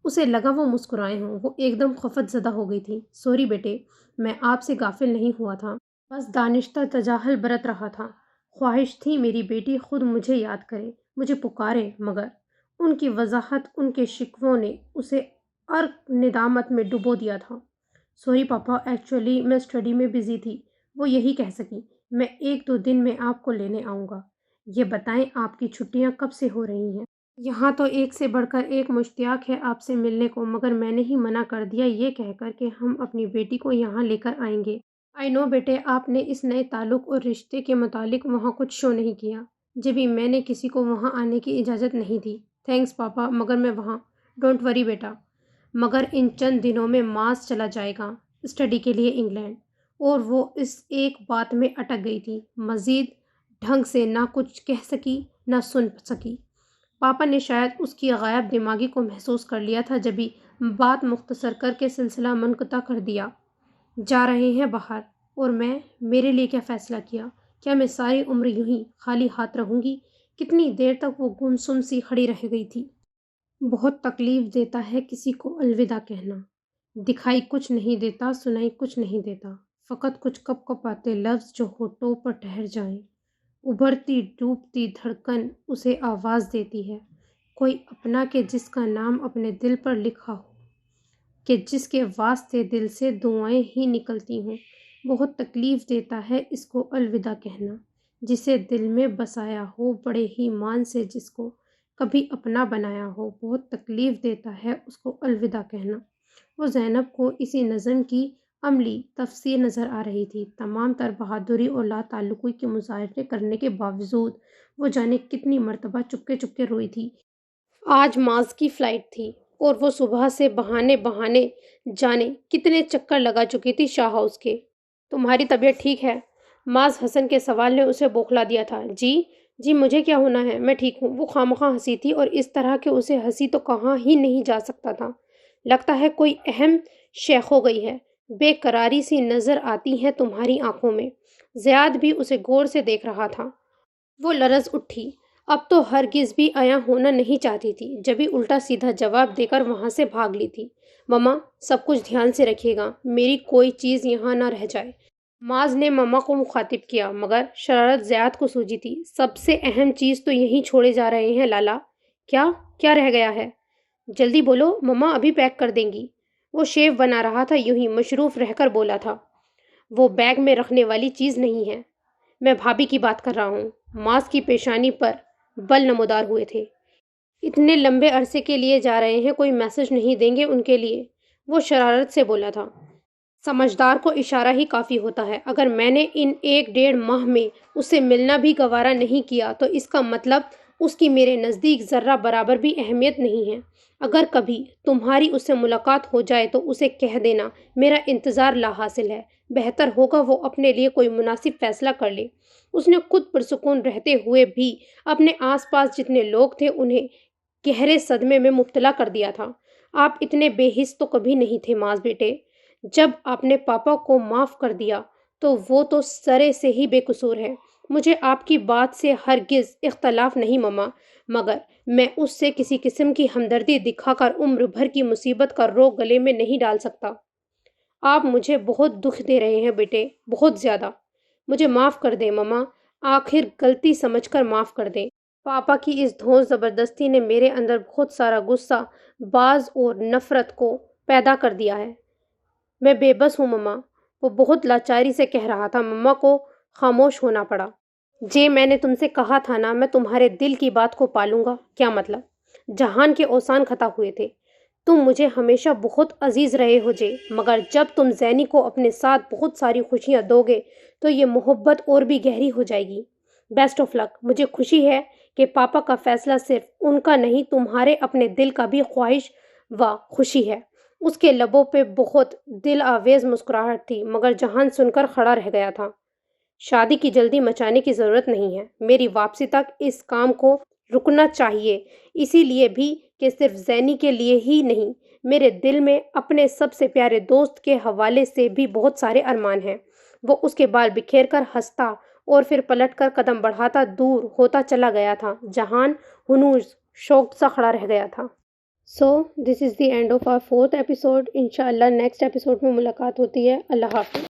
اسے لگا وہ مسکرائے ہوں۔ وہ ایک دم خفت زدہ ہو گئی تھی۔ سوری بیٹے، میں آپ سے غافل نہیں ہوا تھا، بس دانشتہ تجاہل برت رہا تھا۔ خواہش تھی میری بیٹی خود مجھے یاد کرے، مجھے پکارے، مگر ان کی وضاحت، ان کے شکووں نے اسے عرق ندامت میں ڈبو دیا تھا۔ سوری پاپا، ایکچولی میں اسٹڈی میں بزی تھی، وہ یہی کہہ سکی۔ میں ایک دو دن میں آپ کو لینے آؤں گا۔ یہ بتائیں آپ کی چھٹیاں کب سے ہو رہی ہیں؟ یہاں تو ایک سے بڑھ کر ایک مشتاق ہے آپ سے ملنے کو، مگر میں نے ہی منع کر دیا یہ کہہ کر کہ ہم اپنی بیٹی کو یہاں لے کر آئیں گے۔ آئی نو بیٹے، آپ نے اس نئے تعلق اور رشتے کے متعلق وہاں کچھ شو نہیں کیا، جبھی میں نے کسی کو وہاں آنے کی اجازت نہیں دی۔ تھینکس پاپا، مگر میں وہاں۔ ڈونٹ وری بیٹا، مگر ان چند دنوں میں ماس چلا جائے گا اسٹڈی کے لیے انگلینڈ۔ اور وہ اس ایک بات میں اٹک گئی تھی، مزید ڈھنگ سے نہ کچھ کہہ سکی نہ سن سکی۔ پاپا نے شاید اس کی غائب دماغی کو محسوس کر لیا تھا، جبھی بات مختصر کر کے سلسلہ منقطع کر دیا۔ جا رہے ہیں باہر، اور میرے لیے کیا فیصلہ کیا؟ کیا میں ساری عمر یوں ہی خالی ہاتھ رہوں گی؟ کتنی دیر تک وہ گمسم سی کھڑی رہ گئی تھی۔ بہت تکلیف دیتا ہے کسی کو الوداع کہنا۔ دکھائی کچھ نہیں دیتا، سنائی کچھ نہیں دیتا، فقط کچھ کپ کپ آتے لفظ جو ہونٹوں پر ٹھہر جائیں۔ ابھرتی ڈوبتی دھڑکن اسے آواز دیتی ہے، کوئی اپنا کہ جس کا نام اپنے دل پر لکھا ہو، کہ جس کے واسطے دل سے دعائیں ہی نکلتی ہوں۔ بہت تکلیف دیتا ہے اس کو الوداع کہنا، جسے دل میں بسایا ہو بڑے ہی مان سے، جس کو کبھی اپنا بنایا ہو۔ بہت تکلیف دیتا ہے اس کو الوداع کہنا۔ وہ زینب کو اسی نظم کی عملی تفسیر نظر آ رہی تھی۔ تمام تر بہادری اور لا تعلقی کے مظاہرے کرنے کے باوجود وہ جانے کتنی مرتبہ چپکے چپکے روئی تھی۔ آج معاذ کی فلائٹ تھی اور وہ صبح سے بہانے جانے کتنے چکر لگا چکی تھی شاہ ہاؤس کے۔ تمہاری طبیعت ٹھیک ہے؟ معاذ حسن کے سوال نے اسے بوکھلا دیا تھا۔ جی مجھے کیا ہونا ہے، میں ٹھیک ہوں۔ وہ خامخواہ ہنسی تھی، اور اس طرح کہ اسے ہنسی تو کہاں ہی نہیں جا سکتا تھا۔ لگتا ہے کوئی اہم شیخ ہو گئی ہے، بے قراری سی نظر آتی ہیں تمہاری آنکھوں میں۔ زیاد بھی اسے غور سے دیکھ رہا تھا۔ وہ لرز اٹھی۔ اب تو ہرگز بھی عیاں ہونا نہیں چاہتی تھی، جبھی الٹا سیدھا جواب دے کر وہاں سے بھاگ لی تھی۔ مما، سب کچھ دھیان سے رکھیے گا، میری کوئی چیز یہاں نہ رہ جائے۔ معاذ نے مما کو مخاطب کیا، مگر شرارت زیاد کو سوجی تھی۔ سب سے اہم چیز تو یہیں چھوڑے جا رہے ہیں لالا۔ کیا رہ گیا ہے؟ جلدی بولو، مما ابھی پیک کر دیں گی۔ وہ شیف بنا رہا تھا، یوں ہی مصروف رہ کر بولا تھا۔ وہ بیگ میں رکھنے والی چیز نہیں ہے، میں بھابھی کی بات کر رہا ہوں۔ معاذ کی پیشانی پر بل نمودار ہوئے تھے۔ اتنے لمبے عرصے کے لیے جا رہے ہیں، کوئی میسج نہیں دیں گے ان کے لیے؟ وہ شرارت سے بولا تھا۔ سمجھدار کو اشارہ ہی کافی ہوتا ہے۔ اگر میں نے ان 1 ماہ میں اس سے ملنا بھی گوارا نہیں کیا تو اس کا مطلب اس کی میرے نزدیک ذرہ برابر بھی اہمیت نہیں ہے۔ اگر کبھی تمہاری اس سے ملاقات ہو جائے تو اسے کہہ دینا میرا انتظار لا حاصل ہے۔ بہتر ہوگا وہ اپنے لیے کوئی مناسب فیصلہ کر لے۔ اس نے خود پرسکون رہتے ہوئے بھی اپنے آس پاس جتنے لوگ تھے انہیں گہرے صدمے میں مبتلا کر دیا تھا۔ آپ اتنے بے حس تو کبھی نہیں تھے معاذ بیٹے۔ جب آپ نے پاپا کو معاف کر دیا تو وہ تو سرے سے ہی بے قصور ہے۔ مجھے آپ کی بات سے ہرگز اختلاف نہیں مما، مگر میں اس سے کسی قسم کی ہمدردی دکھا کر عمر بھر کی مصیبت کا روگ گلے میں نہیں ڈال سکتا۔ آپ مجھے بہت دکھ دے رہے ہیں بیٹے، بہت زیادہ۔ مجھے معاف کر دیں مما، آخر غلطی سمجھ کر معاف کر دیں۔ پاپا کی اس دھونس زبردستی نے میرے اندر بہت سارا غصہ، باز اور نفرت کو پیدا کر دیا ہے۔ میں بے بس ہوں مما، وہ بہت لاچاری سے کہہ رہا تھا۔ مما کو خاموش ہونا پڑا۔ میں نے تم سے کہا تھا نا، میں تمہارے دل کی بات کو پالوں گا۔ کیا مطلب؟ جہان کے اوسان خطا ہوئے تھے، تم مجھے ہمیشہ بہت عزیز رہے ہو مگر جب تم زینی کو اپنے ساتھ بہت ساری خوشیاں دو گے تو یہ محبت اور بھی گہری ہو جائے گی۔ بیسٹ آف لک۔ مجھے خوشی ہے کہ پاپا کا فیصلہ صرف ان کا نہیں، تمہارے اپنے دل کا بھی خواہش و خوشی ہے۔ اس کے لبوں پہ بہت دل آویز مسکراہٹ تھی، مگر جہان سن کر کھڑا رہ گیا تھا۔ شادی کی جلدی مچانے کی ضرورت نہیں ہے، میری واپسی تک اس کام کو رکنا چاہیے، اسی لیے بھی کہ صرف زینی کے لیے ہی نہیں، میرے دل میں اپنے سب سے پیارے دوست کے حوالے سے بھی بہت سارے ارمان ہیں۔ وہ اس کے بال بکھیر کر ہنستا اور پھر پلٹ کر قدم بڑھاتا دور ہوتا چلا گیا تھا۔ جہان ہنوز شوکڈ سا کھڑا رہ گیا تھا۔ So, this is the end of our 4th episode. انشاءاللہ نیکسٹ ایپیسوڈ میں ملاقات ہوتی ہے۔ اللہ حافظ۔